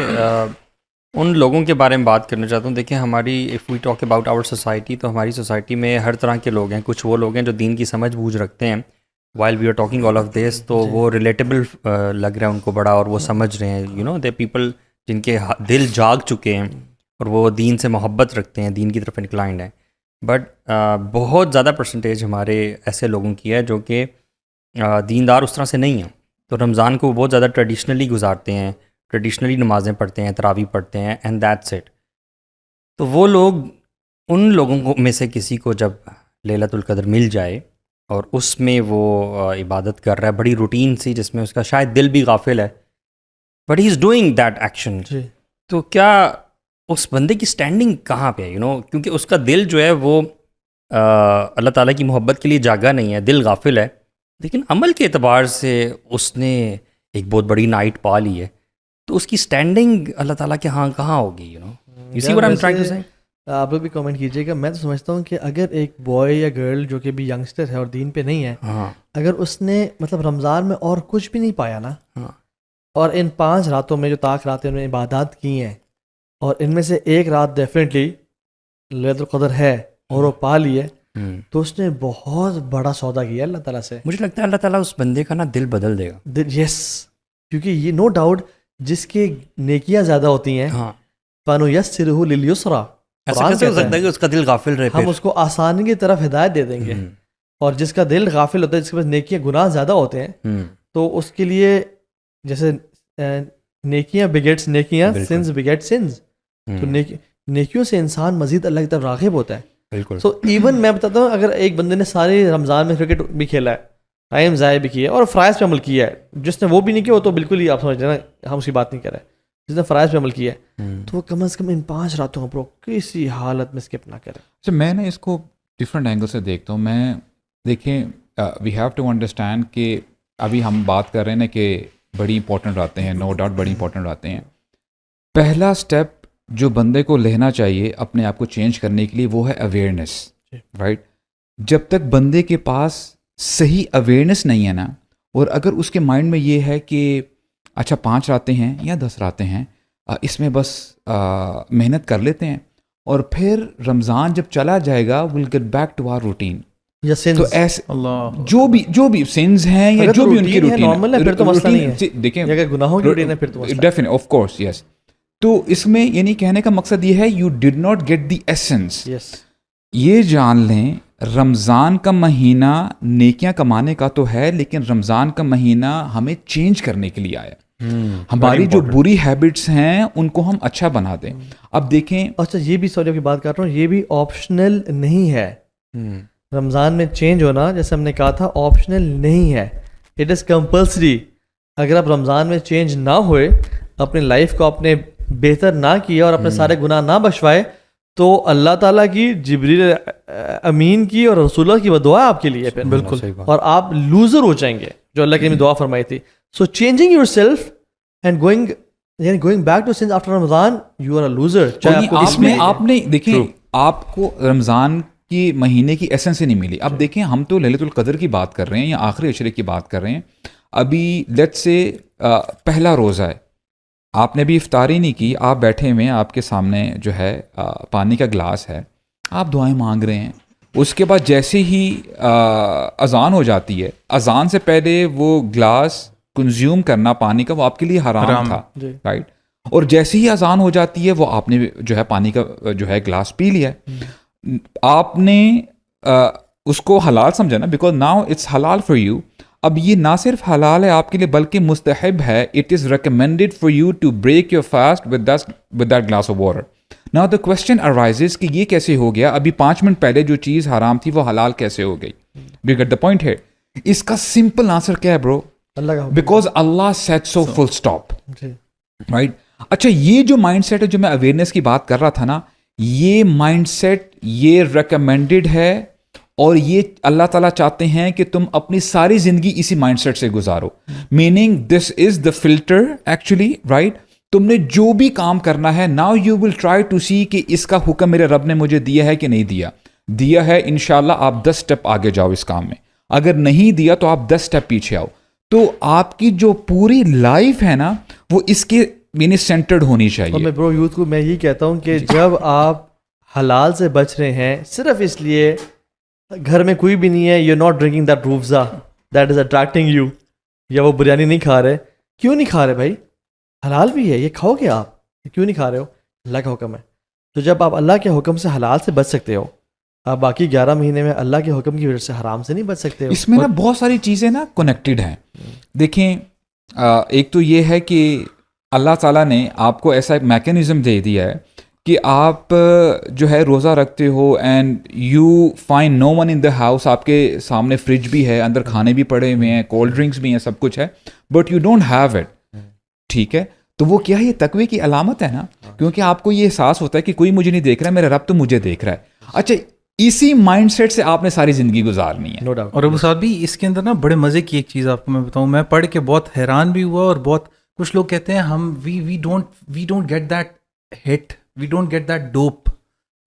ان لوگوں کے بارے میں بات کرنا چاہتا ہوں. دیکھیں ہماری if we talk about our society, تو ہماری سوسائٹی میں ہر طرح کے لوگ ہیں. کچھ وہ لوگ ہیں جو دین کی سمجھ بوجھ رکھتے ہیں, while we are talking all of this, تو وہ ریلیٹیبل لگ رہا ہے ان کو بڑا, اور وہ سمجھ رہے ہیں, یو نو دے پیپل جن کے دل جاگ چکے ہیں اور وہ دین سے محبت رکھتے ہیں, دین کی طرف انکلائنڈ ہیں. بٹ بہت زیادہ پرسنٹیج ہمارے ایسے لوگوں کی ہے جو کہ دیندار اس طرح سے نہیں ہیں. تو رمضان کو بہت زیادہ ٹریڈیشنلی گزارتے ہیں, ٹریڈیشنلی نمازیں پڑھتے ہیں, تراویح پڑھتے ہیں, اینڈ دیٹس اٹ. تو وہ لوگ, ان لوگوں میں سے کسی کو جب لیلۃ القدر مل جائے اور اس میں وہ عبادت کر رہا ہے بڑی روٹین سی, جس میں اس کا شاید دل بھی غافل ہے, but he is doing that action, تو کیا اس بندے کی سٹینڈنگ کہاں پہ ہے, یو نو, کیونکہ اس کا دل جو ہے وہ اللہ تعالیٰ کی محبت کے لیے جاگا نہیں ہے, دل غافل ہے, لیکن عمل کے اعتبار سے اس نے ایک بہت بڑی نائٹ پا لی ہے. تو اس کی سٹینڈنگ اللہ تعالیٰ کے ہاں کہاں ہوگی, you know, you see what I am trying to say. آپ لوگ بھی کامنٹ کیجیے گا. میں تو سمجھتا ہوں کہ اگر ایک بوائے یا گرل جو کہ بھی ینگسٹر ہے اور دین پہ نہیں ہے, اگر اس نے مطلب رمضان میں اور کچھ بھی نہیں پایا نا, اور ان 5 راتوں میں جو طاق راتیں انہوں نے عبادات کی ہیں, اور ان میں سے ایک رات ڈیفینیٹلی لیلۃ القدر ہے اور وہ پا لی ہے, تو اس نے بہت بڑا سودا کیا اللہ تعالیٰ سے. مجھے لگتا ہے اللہ تعالیٰ اس بندے کا نا دل بدل دے گا. یس, کیونکہ یہ نو ڈاؤٹ جس کی نیکیاں زیادہ ہوتی ہیں فَنُيَسِّرُهُ لِلْيُسْرَى, ایسا کیسے ہو سکتا ہے کہ اس کا دل غافل رہے, ہم اس کو آسانی کی طرف ہدایت دے دیں گے. اور جس کا دل غافل ہوتا ہے, جس کے پاس نیکیاں گناہ زیادہ ہوتے ہیں, تو اس کے لیے جیسے نیکیاں بگیٹس نیکیاں, سنز بگیٹ سنز, تو نیکیوں سے انسان مزید اللہ کی طرف راغب ہوتا ہے. بالکل. سو ایون میں بتاتا ہوں, اگر ایک بندے نے سارے رمضان میں کرکٹ بھی کھیلا ہے, ٹائم ضائع بھی کیا ہے اور فرائض پہ عمل کیا ہے, جس نے وہ بھی نہیں کیا وہ تو بالکل ہی آپ سمجھ رہے نا, ہم اس کی بات نہیں کر رہے, جس نے فرائض پہ عمل کیا ہے تو وہ کم از کم ان 5 راتوں کا برو کسی حالت میں اسکپ نہ کرے. اچھا, میں نے اس کو ڈفرینٹ اینگل سے دیکھتا ہوں. میں دیکھیں وی ہیو ٹو انڈرسٹینڈ کہ ابھی ہم بات کر رہے ہیں نا کہ بڑی امپورٹنٹ آتے ہیں, نو ڈاؤٹ بڑی امپورٹنٹ آتے ہیں. پہلا اسٹیپ جو بندے کو لینا چاہیے اپنے آپ کو چینج کرنے کے لیے وہ ہے اویئرنیس, رائٹ. جب تک بندے کے پاس صحیح اویئرنیس نہیں ہے نا, اور اگر اس کے مائنڈ میں یہ ہے کہ اچھا 5 راتیں ہیں یا 10 راتیں ہیں, اس میں بس محنت کر لیتے ہیں اور پھر رمضان جب چلا جائے گا will get back to our routine. تو ایسے جو بھی سینز ہیں یا جو بھی ان کی روٹین, دیکھیں اگر گناہوں کی روٹین ہے پھر تو ڈیفینیٹ آف کورس یس. تو اس میں یعنی کہنے کا مقصد یہ ہے you did not get the essence. یہ جان لیں رمضان کا مہینہ نیکیاں کمانے کا تو ہے, لیکن رمضان کا مہینہ ہمیں چینج کرنے کے لیے آیا. ہماری جو بری ہیبٹس ہیں ان کو ہم اچھا بنا دیں. اب دیکھیں, اچھا یہ بھی سوری کی بات کر رہا ہوں, یہ بھی آپشنل نہیں ہے. رمضان میں چینج ہونا جیسے ہم نے کہا تھا آپشنل نہیں ہے, اٹ از کمپلسری. اگر آپ رمضان میں چینج نہ ہوئے, اپنی لائف کو اپنے بہتر نہ کیا اور اپنے سارے گناہ نہ بخشوائے, تو اللہ تعالیٰ کی, جبریل امین کی اور رسول اللہ کی وہ دعا آپ کے لیے پھر بالکل, اور آپ لوزر ہو جائیں گے جو اللہ کے لیے دعا فرمائی تھی. So changing yourself and going back to sins after Ramzan, you are a loser. اس میں آپ نے دیکھیں آپ کو رمضان کی مہینے کی ایسنس ہی نہیں ملی. اب دیکھیں ہم تو لیلۃ القدر کی بات کر رہے ہیں یا آخری عشرے کی بات کر رہے ہیں. ابھی لیٹس سے پہلا روزہ ہے, آپ نے بھی افطاری نہیں کی, آپ بیٹھے ہوئے ہیں, آپ کے سامنے جو ہے پانی کا گلاس ہے, آپ دعائیں مانگ رہے ہیں. اس کے بعد جیسے ہی اذان ہو جاتی ہے, اذان سے پہلے وہ گلاس کنزیوم کرنا پانی کا وہ آپ کے لیے حرام تھا, رائٹ. اور جیسے ہی اذان ہو جاتی ہے وہ آپ نے جو ہے پانی کا جو ہے گلاس پی لیا ہے. آپ نے اس کو حلال سمجھا نا, بیکاز ناؤ اٹس حلال فار یو. اب یہ نہ صرف حلال ہے آپ کے لیے بلکہ مستحب ہے. It is recommended for you to break your fast with that glass of water. Now the question arises کہ یہ کیسے ہو گیا, ابھی 5 منٹ پہلے جو چیز حرام تھی وہ حلال کیسے ہو گئی. ڈو گیٹ دا پوائنٹ ہے. اس کا سمپل آنسر کیا ہے bro, because Allah said so full stop, right. اچھا یہ جو مائنڈ سیٹ ہے جو میں اویئرنیس کی بات کر رہا تھا نا, یہ مائنڈ سیٹ یہ ریکمینڈیڈ ہے, اور یہ اللہ تعالیٰ چاہتے ہیں کہ تم اپنی ساری زندگی اسی مائنڈ سیٹ سے گزارو. Meaning this is the filter actually, right. تم نے جو بھی کام کرنا ہے, now you will try to see کہ اس کا حکم میرے رب نے مجھے دیا ہے کہ نہیں دیا ہے. انشاءاللہ آپ 10 اسٹیپ آگے جاؤ اس کام میں, اگر نہیں دیا تو آپ 10 اسٹیپ پیچھے آؤ. تو آپ کی جو پوری لائف ہے نا وہ اس کے یعنی سینٹرڈ ہونی چاہیے. میں برو یوتھ کو میں یہ کہتا ہوں کہ جب آپ حلال سے بچ رہے ہیں صرف اس لیے گھر میں کوئی بھی نہیں ہے, you not drinking that Rooh Afza that is attracting you, یا وہ بریانی نہیں کھا رہے, کیوں نہیں کھا رہے بھائی, حلال بھی ہے, یہ کھاؤ گے آپ, کیوں نہیں کھا رہے ہو, اللہ کا حکم ہے. تو جب آپ اللہ کے حکم سے حلال سے بچ سکتے ہو, آپ باقی 11 مہینے میں اللہ کے حکم کی وجہ سے حرام سے نہیں بچ سکتے ہو. اس میں نا بہت ساری چیزیں نا کنیکٹڈ ہیں. دیکھیں ایک تو یہ ہے کہ اللہ تعالیٰ نے آپ کو ایسا ایک میکینزم دے دیا ہے کہ آپ جو ہے روزہ رکھتے ہو and you find no one in the house. آپ کے سامنے فریج بھی ہے, اندر کھانے بھی پڑے ہوئے ہیں, کولڈ ڈرنکس بھی ہیں, سب کچھ ہے, but you don't have it. ٹھیک ہے, تو وہ کیا ہے, یہ تقوی کی علامت ہے نا, کیونکہ آپ کو یہ احساس ہوتا ہے کہ کوئی مجھے نہیں دیکھ رہا ہے, میرا رب تو مجھے دیکھ رہا ہے. اچھا اسی مائنڈ سیٹ سے آپ نے ساری زندگی گزارنی ہے. اور ابو صاحب بھی اس کے اندر نا بڑے مزے کی ایک چیز آپ کو میں بتاؤں, میں پڑھ کے بہت حیران بھی ہوا, اور بہت کچھ لوگ کہتے ہیں ہم we don't get that hit, we don't get that dope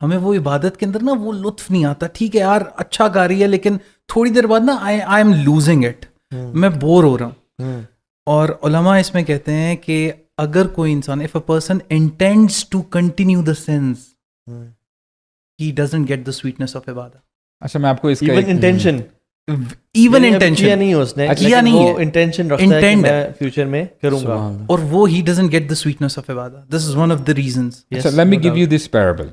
ہمیں وہ عبادت کے اندر نا وہ لطف نہیں آتا. ٹھیک ہے یار اچھا گا رہی ہے لیکن تھوڑی دیر بعد نا آئی ایم لوزنگ اٹ, میں بور ہو رہا ہوں. اور علماء اس میں کہتے ہیں کہ اگر کوئی انسان if a person intends to continue the sins he doesn't get the sweetness of ibadah. اچھا میں آپ کو اس کا even intention کیا نہیں ہے اس نے, کیا نہیں ہے, وہ intention رکھتا ہے کہ میں فیوچر میں کروں گا, اور وہ he doesn't get the sweetness of ibadah. This is one of the reasons. So let me give you this parable.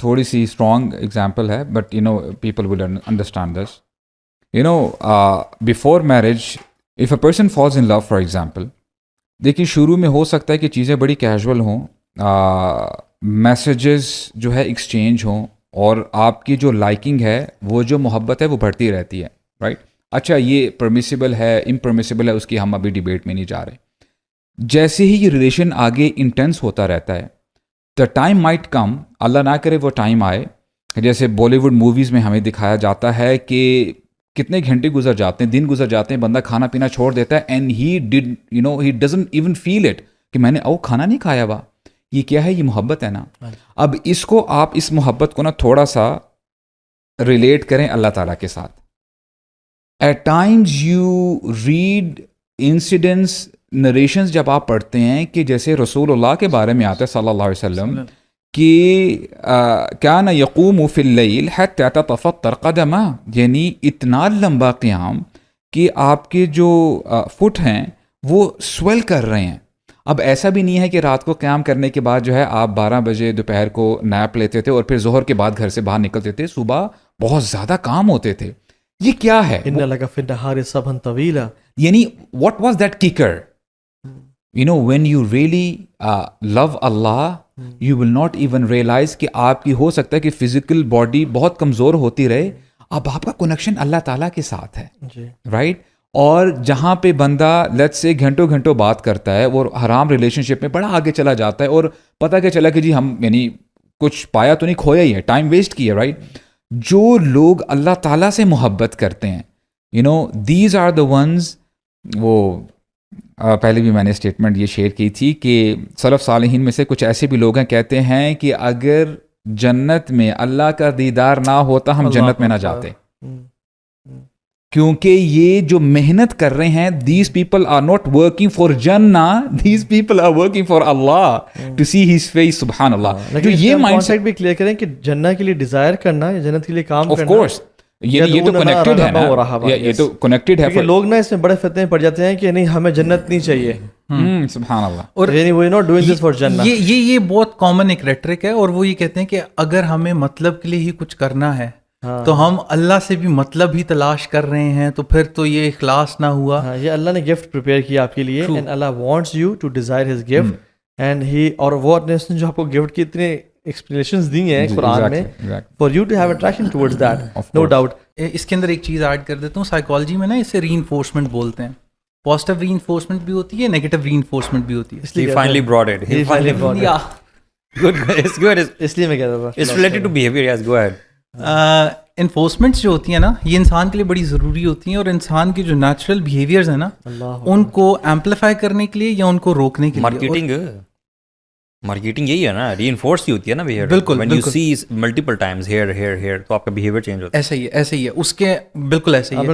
تھوڑی سی strong example ہے but you know people will understand this. You know before marriage if a person falls in love for example, دیکھیے شروع میں ہو سکتا ہے کہ چیزیں بڑی کیجول ہوں, میسیجز جو ہے ایکسچینج ہوں, اور آپ کی جو لائکنگ ہے وہ جو محبت ہے وہ بڑھتی رہتی ہے, رائٹ. اچھا یہ پرمیسیبل ہے امپرمیسیبل ہے اس کی ہم ابھی ڈیبیٹ میں نہیں جا رہے. جیسے ہی یہ ریلیشن آگے انٹینس ہوتا رہتا ہے, دا ٹائم مائٹ کم, اللہ نہ کرے وہ ٹائم آئے, جیسے بالی ووڈ موویز میں ہمیں دکھایا جاتا ہے کہ کتنے گھنٹے گزر جاتے ہیں, دن گزر جاتے ہیں, بندہ کھانا پینا چھوڑ دیتا ہے, and he doesn't even feel it کہ میں نے کھانا نہیں کھایا ہوا. یہ کیا ہے, یہ محبت ہے نا. اب اس کو آپ اس محبت کو نا تھوڑا سا ریلیٹ کریں اللہ تعالیٰ کے ساتھ. At times you read incidents narrations جب آپ پڑھتے ہیں کہ جیسے رسول اللہ کے بارے میں آتا ہے صلی اللہ علیہ وسلم کہ کان یقوم فی اللیل حتی تتفطر قدمہ, یعنی اتنا لمبا قیام کہ آپ کے جو فٹ ہیں وہ سویل کر رہے ہیں. اب ایسا بھی نہیں ہے کہ رات کو قیام کرنے کے بعد جو ہے آپ 12 بجے دوپہر کو نیپ لیتے تھے اور پھر ظہر کے بعد گھر سے باہر نکلتے تھے, صبح بہت زیادہ کام ہوتے تھے. یہ کیا ہے, ان لک فی النہار سبحا طویلا, یعنی what was that kicker? You know when you really love Allah you will not even realize کہ آپ کی ہو سکتا ہے کہ فزیکل باڈی بہت کمزور ہوتی رہے, اب آپ کا کنیکشن اللہ تعالیٰ کے ساتھ ہے, رائٹ. اور جہاں پہ بندہ لیٹس سے گھنٹوں گھنٹوں بات کرتا ہے اور حرام ریلیشن شپ میں بڑا آگے چلا جاتا ہے, اور پتہ کیا چلا کہ جی ہم یعنی کچھ پایا تو نہیں, کھویا ہی ہے, ٹائم ویسٹ کیا, رائٹ. جو لوگ اللہ تعالیٰ سے محبت کرتے ہیں you know these are the ones, وہ پہلے بھی میں نے اسٹیٹمنٹ یہ شیئر کی تھی کہ سلف صالحین میں سے کچھ ایسے بھی لوگ ہیں کہتے ہیں کہ اگر جنت میں اللہ کا دیدار نہ ہوتا ہم جنت میں نہ جاتے, کیونکہ یہ جو محنت کر رہے ہیں these people are not working for Jannah, these people are working for Allah to see his face, سبحان اللہ. جو یہ مائنڈ سیٹ بھی کلیئر کریں کہ جنت کے لیے ڈیزائر کرنا یا جنت کے لیے کام کرنا, آف کورس یہ تو کنیکٹڈ ہے نا, یہ تو کنیکٹڈ ہے. لوگ نا اس میں بڑے فتنے پڑ جاتے ہیں کہ نہیں ہمیں جنت نہیں چاہیے, سبحان اللہ, اور وی ناٹ ڈوئنگ دس فار جنہ. یہ بہت کامن ایک ریٹرک ہے, اور وہ یہ کہتے ہیں کہ اگر ہمیں مطلب کے لیے ہی کچھ کرنا ہے تو ہم اللہ سے بھی مطلب ہی تلاش کر رہے ہیں, تو پھر تو یہ اخلاص نہ ہوا. یہ اللہ نے گفٹ پریپیئر کیا آپ کے لیے, and Allah wants you to desire his gift, and he, اور وہ نے جو آپ کو گفٹ کی اتنے ایکسپلینیشنز دی ہیں قرآن میں for you to have attraction towards that, no doubt. اس کے اندر ایک چیز ایڈ کر دیتا ہوں, سائیکالوجی میں نا اسے ری انفورسمنٹ بولتے ہیں. پازیٹیو ری انفورسمنٹ بھی ہوتی ہے, نیگیٹو ری انفورسمنٹ بھی ہوتی ہے. He finally brought it. He finally brought it. Good. It's good. اس لیے میں کہہ رہا تھا It's related to behavior. Yes, go ahead. Enforcements جو ہوتی ہیں نا یہ انسان کے لیے بڑی ضروری ہوتی ہیں, اور انسان کے جو نیچرل بیہیویئرز ہیں نا ان کو ایمپلیفائی کرنے کے لیے یا ان کو روکنے کے لیے. مارکیٹنگ یہی ہے نا, ری انفورس ہی ہوتی ہے نا بیہیویئر. بالکل, when you see multiple times here تو آپ کا بیہیویئر چینج ہوتا ہے. ایسے ہی ہے اس کے, بالکل ایسے ہی ہے.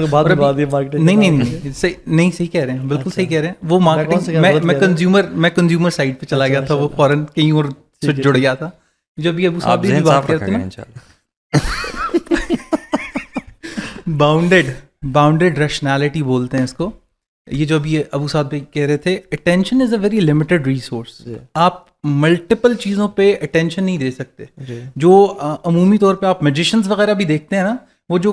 نہیں صحیح کہہ رہے ہیں, بالکل صحیح کہہ رہے ہیں. وہ مارکیٹنگ میں کنزیومر سائڈ پہ چلا گیا تھا, وہ فوراً کہیں اور سے جڑ گیا تھا. جو بھی ابو صاحب بھی بات کرتے ہیں باؤنڈیڈ ریشنالٹی بولتے ہیں اس کو. یہ جو ابھی ابو صاحب بھی کہہ رہے تھے, attention is a very limited resource. آپ ملٹیپل چیزوں پہ اٹینشن نہیں دے سکتے. جو عمومی طور پہ آپ میجیشنز وغیرہ بھی دیکھتے ہیں نا, وہ جو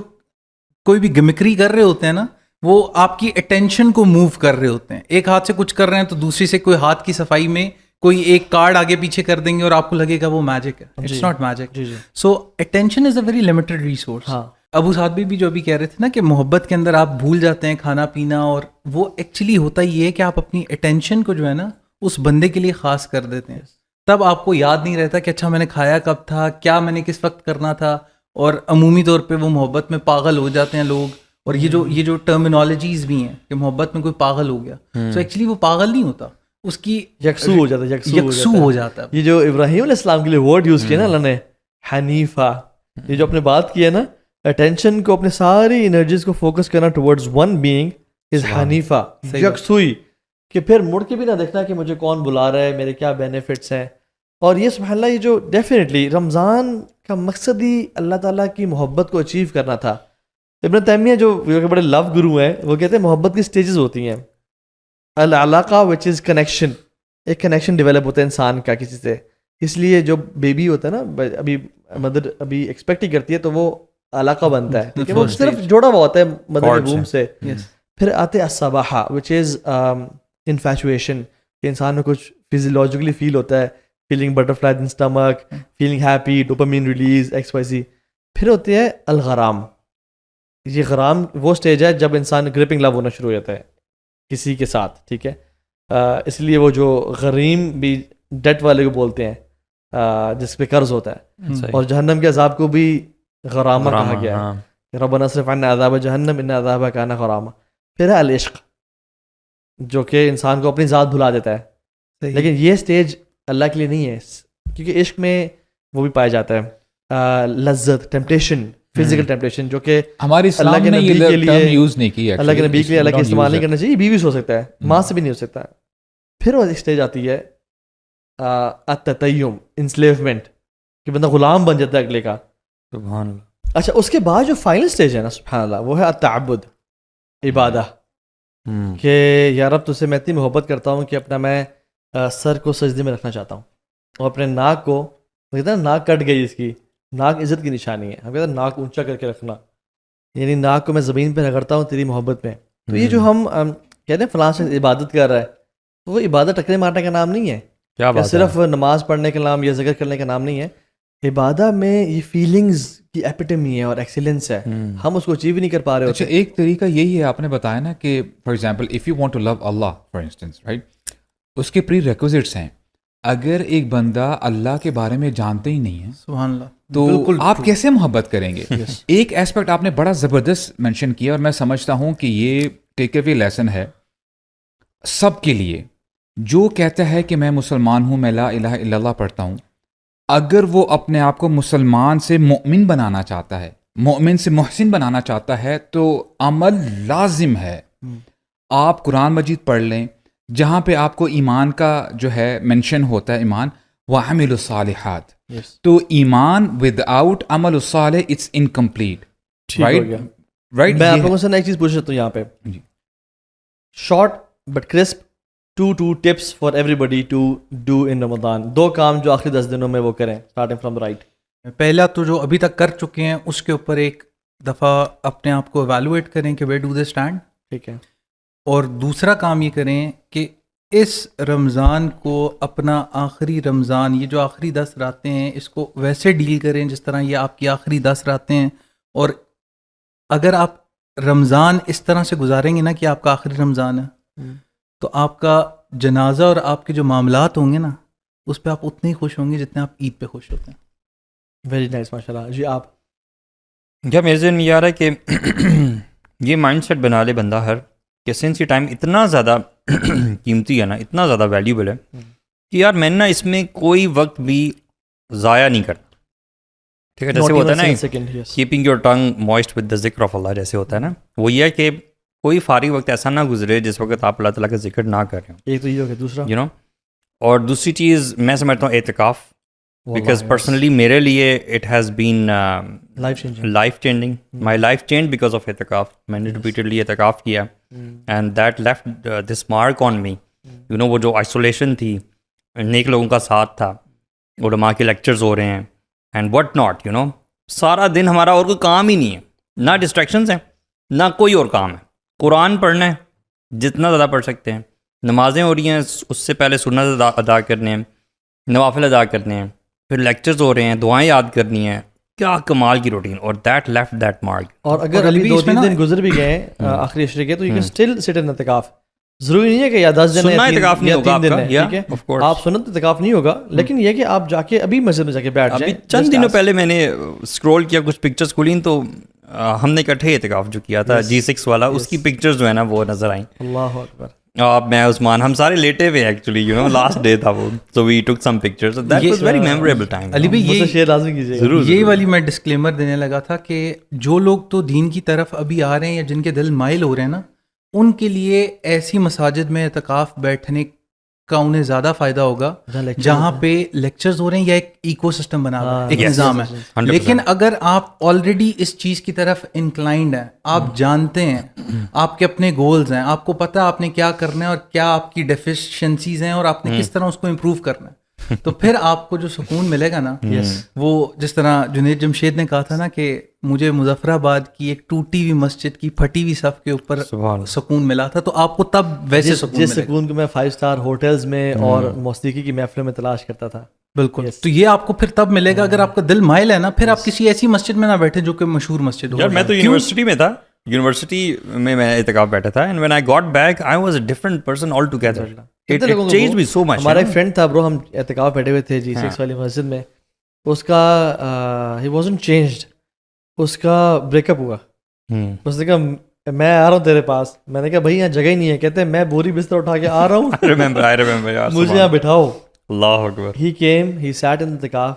کوئی بھی گمکری کر رہے ہوتے ہیں نا, وہ آپ کی اٹینشن کو موو کر رہے ہوتے ہیں. ایک ہاتھ سے کچھ کر رہے ہیں تو دوسری سے کوئی ہاتھ کی صفائی میں کوئی ایک کارڈ آگے پیچھے کر دیں گے اور آپ کو لگے گا وہ میجک ہے. It's not magic. So attention is a very limited resource. ابو صادبی بھی جو بھی کہہ رہے تھے نا کہ محبت کے اندر آپ بھول جاتے ہیں کھانا پینا, اور وہ ایکچولی ہوتا یہ ہے کہ آپ اپنی اٹینشن کو جو ہے نا اس بندے کے لیے خاص کر دیتے ہیں. تب آپ کو یاد نہیں رہتا کہ اچھا میں نے کھایا کب تھا, کیا میں نے کس وقت کرنا تھا. اور عمومی طور پہ وہ محبت میں پاگل ہو جاتے ہیں لوگ. اور یہ جو ٹرمینالوجیز بھی ہیں کہ محبت میں کوئی پاگل ہو گیا, سو ایکچولی وہ پاگل نہیں ہوتا. اس کی یکسو ہو جاتا ہے, یکسو ہو جاتا ہے. یہ جو ابراہیم علیہ السلام کے لیے ورڈ یوز کیا نا اللہ نے, حنیفہ, یہ جو اپنے بات کی ہے نا, اٹینشن کو اپنے ساری انرجیز کو فوکس کرنا ٹورڈز ون بینگ از حنیفہ, یکسوئی, کہ پھر مڑ کے بھی نہ دیکھنا کہ مجھے کون بلا رہا ہے, میرے کیا بینیفٹس ہیں. اور یہ سبحان اللہ یہ جو ڈیفینیٹلی رمضان کا مقصد ہی اللہ تعالیٰ کی محبت کو اچیو کرنا تھا. ابن تیمیہ جو بڑے لو گرو ہیں وہ کہتے ہیں محبت کی سٹیجز ہوتی ہیں. العلاقہ وچ از کنیکشن, ایک کنیکشن ڈیولپ ہوتا ہے انسان کا کسی سے. اس لیے جو بیبی ہوتا ہے نا, ابھی مدر ابھی ایکسپیکٹ ہی کرتی ہے تو وہ علاقہ بنتا ہے, ٹھیک ہے, وہ صرف جوڑا ہوا ہوتا ہے مدر کے ووم سے. پھر آتے الصباحہ وچ از انفیچویشن, کہ انسان میں کچھ فزیولوجیکلی فیل ہوتا ہے, feeling butterfly in stomach, feeling happy, dopamine release, X Y Z. پھر ہوتی ہے الغرام. یہ غرام وہ سٹیج ہے جب انسان گرپنگ لو ہونا شروع ہو جاتا ہے کسی کے ساتھ, ٹھیک ہے. اس لیے وہ جو غریم بھی ڈیٹ والے کو بولتے ہیں جس پہ قرض ہوتا ہے. اور جہنم کے عذاب کو بھی غرامہ کہا گیا ہے, ربنا اصرف عنا عذاب جہنم ان عذابها کان غراما. پھر ہے العشق, جو کہ انسان کو اپنی ذات بھلا دیتا ہے. لیکن یہ سٹیج اللہ کے لیے نہیں ہے, کیونکہ عشق میں وہ بھی پایا جاتا ہے لذت, ٹیمپٹیشن, فزیکل ٹیمپٹیشن, جو کہ ہماری اللہ کے نبی کے لیے یوز نہیں کی, اللہ کے نبی کے لیے اللہ کے استعمال نہیں کرنا چاہیے. بیوی سے ہو سکتا ہے, ماں سے بھی نہیں ہو سکتا. پھر وہ اسٹیج آتی ہے التتیم, انسلیومنٹ, کہ بندہ غلام بن جاتا ہے اگلے کا. سبحان اللہ. اچھا, اس کے بعد جو فائنل سٹیج ہے نا سبحان اللہ, وہ ہے التعبد, عبادہ, کہ یا رب تجھ سے میں اتنی محبت کرتا ہوں کہ اپنا میں سر کو سجدے میں رکھنا چاہتا ہوں, اور اپنے ناک کو, کہتے ہیں ناک کٹ گئی اس کی, ناک عزت کی نشانی ہے, ہم کہتے ہیں ناک اونچا کر کے رکھنا, یعنی ناک کو میں زمین پہ رگڑتا ہوں تیری محبت میں. تو یہ جو ہم کہتے ہیں فلاں سے عبادت کر رہا ہے, تو وہ عبادت ٹکرے مارنے کا نام نہیں ہے, کیا صرف نماز پڑھنے کا نام یا ذکر کرنے کا نام نہیں ہے. عبادہ میں یہ فیلنگز کی ایپیٹمی ہے اور ایکسیلنس ہے, ہم اس کو اچیو نہیں کر پا رہے ہوتے. اچھا, ایک طریقہ یہی ہے, آپ نے بتایا نا کہ for example if you want to love Allah for instance, right, اس کے پری ریکوزٹس ہیں. اگر ایک بندہ اللہ کے بارے میں جانتے ہی نہیں ہے, سبحان اللہ, تو آپ کیسے محبت کریں گے؟ ایک ایسپیکٹ آپ نے بڑا زبردست مینشن کیا, اور میں سمجھتا ہوں کہ یہ ٹیک اوے لیسن ہے سب کے لیے. جو کہتا ہے کہ میں مسلمان ہوں, میں لا الہ الا اللہ پڑھتا ہوں, اگر وہ اپنے آپ کو مسلمان سے مؤمن بنانا چاہتا ہے, مؤمن سے محسن بنانا چاہتا ہے, تو عمل لازم ہے. آپ قرآن مجید پڑھ لیں جہاں پہ آپ کو ایمان کا جو ہے مینشن ہوتا ہے, ایمان وَعَمِلُوا الصَّالِحَاتِ. تو ایمان ود آؤٹ عمل الصالح اٹس انکمپلیٹ. رائٹ, میں آپ لوگوں سے ایک چیز پوچھ سکتا ہوں یہاں پہ, short but crisp, 2 tips for everybody to do in Ramzan. 2 کام جو آخری 10 دنوں میں وہ کریں, اسٹارٹنگ فرام رائٹ. پہلا تو جو ابھی تک کر چکے ہیں اس کے اوپر ایک دفعہ اپنے آپ کو ایویلویٹ کریں کہ ویئر ڈو دے اسٹینڈ, ٹھیک ہے. اور دوسرا کام یہ کریں کہ اس رمضان کو اپنا آخری رمضان, یہ جو آخری 10 راتیں ہیں, اس کو ویسے ڈیل کریں جس طرح یہ آپ کی آخری 10 راتیں ہیں. اور اگر آپ رمضان اس طرح سے گزاریں گے نا کہ آپ کا آخری رمضان ہے, تو آپ کا جنازہ اور آپ کے جو معاملات ہوں گے نا, اس پہ آپ اتنے ہی خوش ہوں گے جتنے آپ عید پہ خوش ہوتے ہیں. ویری نائس, ماشاء اللہ. جی آپ, کیا میرے ذہن میں یہ آ رہا ہے کہ یہ مائنڈ سیٹ بنا لے بندہ ہر, کہ سنس یہ ٹائم اتنا زیادہ قیمتی ہے نا, اتنا زیادہ ویلیوبل ہے, کہ یار میں نے نا اس میں کوئی وقت بھی ضائع نہیں کرنا. ٹھیک ہے, جیسے ہوتا ہے نا keeping your tongue moist with the zikr of اللہ, جیسے ہوتا ہے نا, وہ یہ ہے کہ کوئی فارغ وقت ایسا نہ گزرے جس وقت آپ اللہ تعالیٰ کا ذکر نہ کر رہے ہوں. ایک تو یہ ہو گیا. دوسرا یو نو, اور دوسری چیز میں سمجھتا ہوں اعتکاف, بیکاز پرسنلی میرے لیے it has been life changing. My life change because of اعتکاف. میں نے ریپیٹڈلی اعتکاف کیا, and that left this mark on me. You know, وہ جو آئسولیشن تھی, نیک لوگوں کا ساتھ تھا, علماء کے لیکچرز ہو رہے ہیں, and what not, you know, سارا دن ہمارا اور کوئی کام ہی نہیں ہے, نہ ڈسٹریکشنز ہیں, نہ کوئی اور کام ہے. قرآن پڑھنا ہے جتنا زیادہ پڑھ سکتے ہیں, نمازیں ہو رہی ہیں اس سے پہلے سنت ادا کرنے ہیں, نوافل ادا کرنے ہیں, پھر لیکچرز ہو رہے ہیں, دعائیں یاد کرنی ہیں. کیا کمال کی روٹین, اور دیٹ لیفٹ دیٹ مارک. اور اگر ابھی 2-3 دن گزر بھی گئے آخری عشرے کے, تو یو کین اسٹل سٹ ان اعتکاف. ضروری نہیں ہے کہ یا 10 دن سننا اعتکاف نہیں ہوگا آپ کا, ٹھیک ہے, آپ سنت اعتکاف نہیں ہوگا, لیکن یہ کہ آپ جا کے ابھی مسجد میں جا کے بیٹھ جائیں. چند دنوں پہلے میں نے اسکرول کیا, کچھ پکچرز کھولیں, تو ہم نے اکٹھے اعتکاف جو کیا تھا G6 والا, اس کی پکچرز جو ہے نا وہ نظر آئیں. اللہ اکبر. میں عثمان ہم سارے لیٹے ہوئے actually you know last day تھا وہ so we took some pictures that was very memorable time. Ali بھائی مجھ سے شیئر لازمی کیجیے ضرور یہ والی میں ڈسکلیمر دینے لگا تھا کہ جو لوگ تو دین کی طرف ابھی آ رہے ہیں یا جن کے دل مائل ہو رہے ہیں نا, ان کے لیے ایسی مساجد میں اعتکاف بیٹھنے کا انہیں زیادہ فائدہ ہوگا جہاں پہ لیکچرز ہو رہے ہیں یا ایک ایکو سسٹم بنا ہوا ہے, ایک نظام ہے. لیکن اگر آپ آلریڈی اس چیز کی طرف انکلائنڈ ہیں, آپ جانتے ہیں آپ کے اپنے گولز ہیں, آپ کو پتہ آپ نے کیا کرنا ہے اور کیا آپ کی ڈیفیشنسیز ہیں اور آپ نے کس طرح اس کو امپروو کرنا ہے, تو پھر آپ کو جو سکون ملے گا نا, وہ جس طرح جنید جمشید نے کہا تھا نا کہ مجھے مظفر آباد کی ایک ٹوٹی ہوئی مسجد کی پھٹی ہوئی صف کے اوپر سکون ملا تھا, تو آپ کو تب ویسے سکون جس سکون کو میں 5 اسٹار ہوٹلز میں اور موسیقی کی محفلوں میں تلاش کرتا تھا. بالکل, تو یہ آپ کو پھر تب ملے گا اگر آپ کا دل مائل ہے نا. پھر آپ کسی ایسی مسجد میں نہ بیٹھے جو کہ مشہور مسجد ہو. یار میں تو یونیورسٹی میں تھا, یونیورسٹی میں اعتکاف بیٹھا تھا, and when I got back I was a different person all together. It changed me so much. ہمارا ایک فرینڈ تھا برو, ہم اعتکاف بیٹھے ہوئے تھے G6 والی مسجد میں, اس کا ہی wasn't changed, اس کا بریک اپ ہوا. اس نے کہا میں آ رہا ہوں تیرے پاس. میں نے کہا بھائی یہاں جگہ ہی نہیں ہے. کہتے ہیں میں بوری بستر اٹھا کے آ رہا ہوں, مجھے یہاں بٹھاؤ. اللہ اکبر. He came, he sat in the اعتکاف,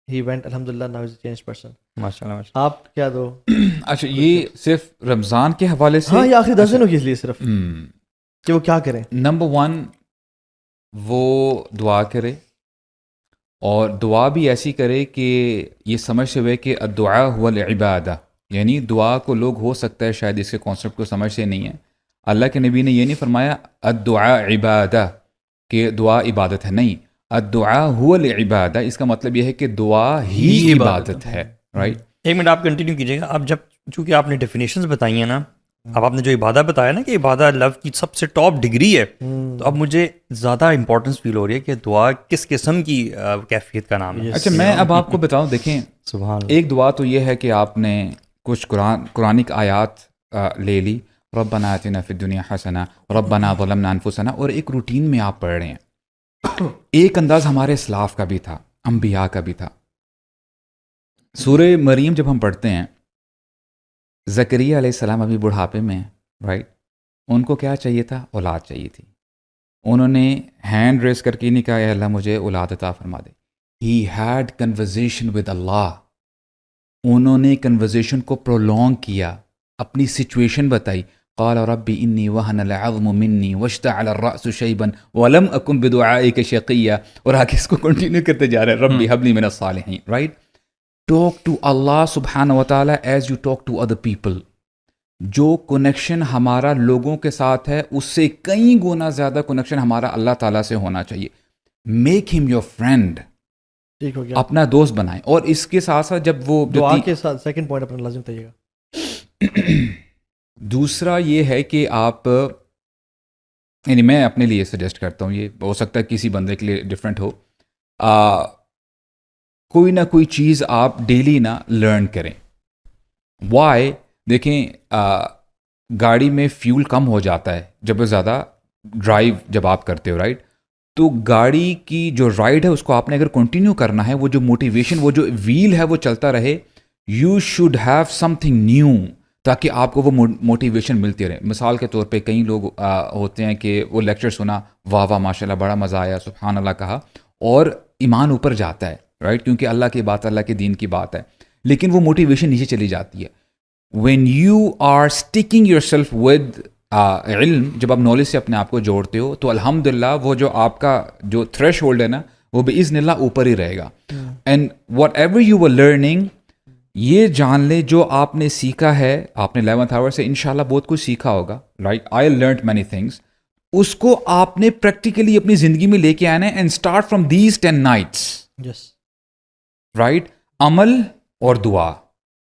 he went, الحمدللہ now he's a changed person. ماشاءاللہ. آپ کیا دو؟ اچھا یہ صرف رمضان کے حوالے سے, ہاں یہ آخری 10 دنوں کے لیے صرف کہ وہ کیا کریں. نمبر 1 وہ دعا کرے, اور دعا بھی ایسی کرے کہ یہ سمجھتے ہوئے کہ الدعاء هو العبادہ, یعنی دعا کو لوگ ہو سکتا ہے شاید اس کے کانسیپٹ کو سمجھتے نہیں ہیں. اللہ کے نبی نے یہ نہیں فرمایا الدعاء عبادہ کہ دعا عبادت ہے, نہیں, الدعاء هو العبادہ اس کا مطلب یہ ہے کہ دعا ہی عبادت ہے. رائٹ, ایک منٹ آپ کنٹینیو کیجیے گا. اب جب چونکہ آپ نے ڈیفینیشنز بتائی ہیں نا, اب آپ نے جو عبادت بتایا نا کہ عبادت لفظ کی سب سے ٹاپ ڈگری ہے, تو اب مجھے زیادہ امپورٹنس فیل ہو رہی ہے کہ دعا کس قسم کی کیفیت کا نام ہے. اچھا میں اب آپ کو بتاؤں, دیکھیں سبحان اللہ. ایک دعا تو یہ ہے کہ آپ نے کچھ قرآنک آیات لے لی, ربنا آتنا فی الدنیا حسنہ ربنا ظلمنا انفسنا, اور ایک روٹین میں آپ پڑھ رہے ہیں. ایک انداز ہمارے اسلاف کا بھی تھا, انبیاء کا بھی تھا. سورہ مریم جب ہم پڑھتے ہیں, زکریا علیہ السلام ابھی بڑھاپے میں ہیں, رائٹ, ان کو کیا چاہیے تھا؟ اولاد چاہیے تھی. انہوں نے ہینڈ ریز کر کے نہیں کہا اے اللہ مجھے اولاد عطا فرما دے. ہی ہیڈ کنورزیشن ود اللہ. انہوں نے کنورزیشن کو پرولونگ کیا, اپنی سچویشن بتائی. قال ربی انی وہن العظم منی واشتعل الرأس شیبا ولم اکن بدعائک شقیا, اور آگے اس کو کنٹینیو کرتے جا رہے ہیں, ربی حب لی من الصالحین. رائٹ, ٹاک ٹو اللہ سبحانہ و تعالیٰ as you talk to other people. جو کنیکشن ہمارا لوگوں کے ساتھ ہے اس سے کئی گنا زیادہ کنیکشن ہمارا اللہ تعالیٰ سے ہونا چاہیے. میک ہم یور فرینڈ, ٹھیک ہو گیا, اپنا دوست بنائیں. اور اس کے ساتھ ساتھ جب وہ دعا کے ساتھ سیکنڈ پوائنٹ اپنا لازم بتائیے گا. دوسرا یہ ہے کہ آپ, یعنی میں اپنے لیے سجیسٹ کرتا ہوں, یہ ہو سکتا ہے کسی بندے کے لیے ڈفرینٹ ہو, کوئی نہ کوئی چیز آپ ڈیلی نہ لرن کریں. وائی, دیکھیں گاڑی میں فیول کم ہو جاتا ہے جب زیادہ ڈرائیو جب آپ کرتے ہو, رائٹ, تو گاڑی کی جو رائڈ ہے اس کو آپ نے اگر کنٹینیو کرنا ہے, وہ جو موٹیویشن, وہ جو ویل ہے وہ چلتا رہے. You should have some thing new تاکہ آپ کو وہ موٹیویشن ملتی رہے. مثال کے طور پہ کئی لوگ ہوتے ہیں کہ وہ لیکچر سنا, واہ واہ ماشاء اللہ بڑا مزہ آیا, سبحان اللہ کہا, اور ایمان اوپر جاتا ہے, رائٹ, کیونکہ اللہ کی بات, اللہ کے دین کی بات ہے, لیکن وہ موٹیویشن نیچے چلی جاتی ہے. When you are stacking yourself with علم, جب آپ نالج سے اپنے آپ کو جوڑتے ہو تو الحمدللہ وہ جو آپ کا جو تھریش ہولڈ ہے نا وہ باذن اللہ اوپر ہی رہے گا. And whatever you were learning, یہ جان لے جو آپ نے سیکھا ہے, آپ نے 11th آور سے انشاءاللہ بہت کچھ سیکھا ہوگا, right, I learned many things, اس کو آپ نے پریکٹیکلی اپنی زندگی میں لے کے آنا ہے. And start from these 10 nights, right, عمل اور دعا,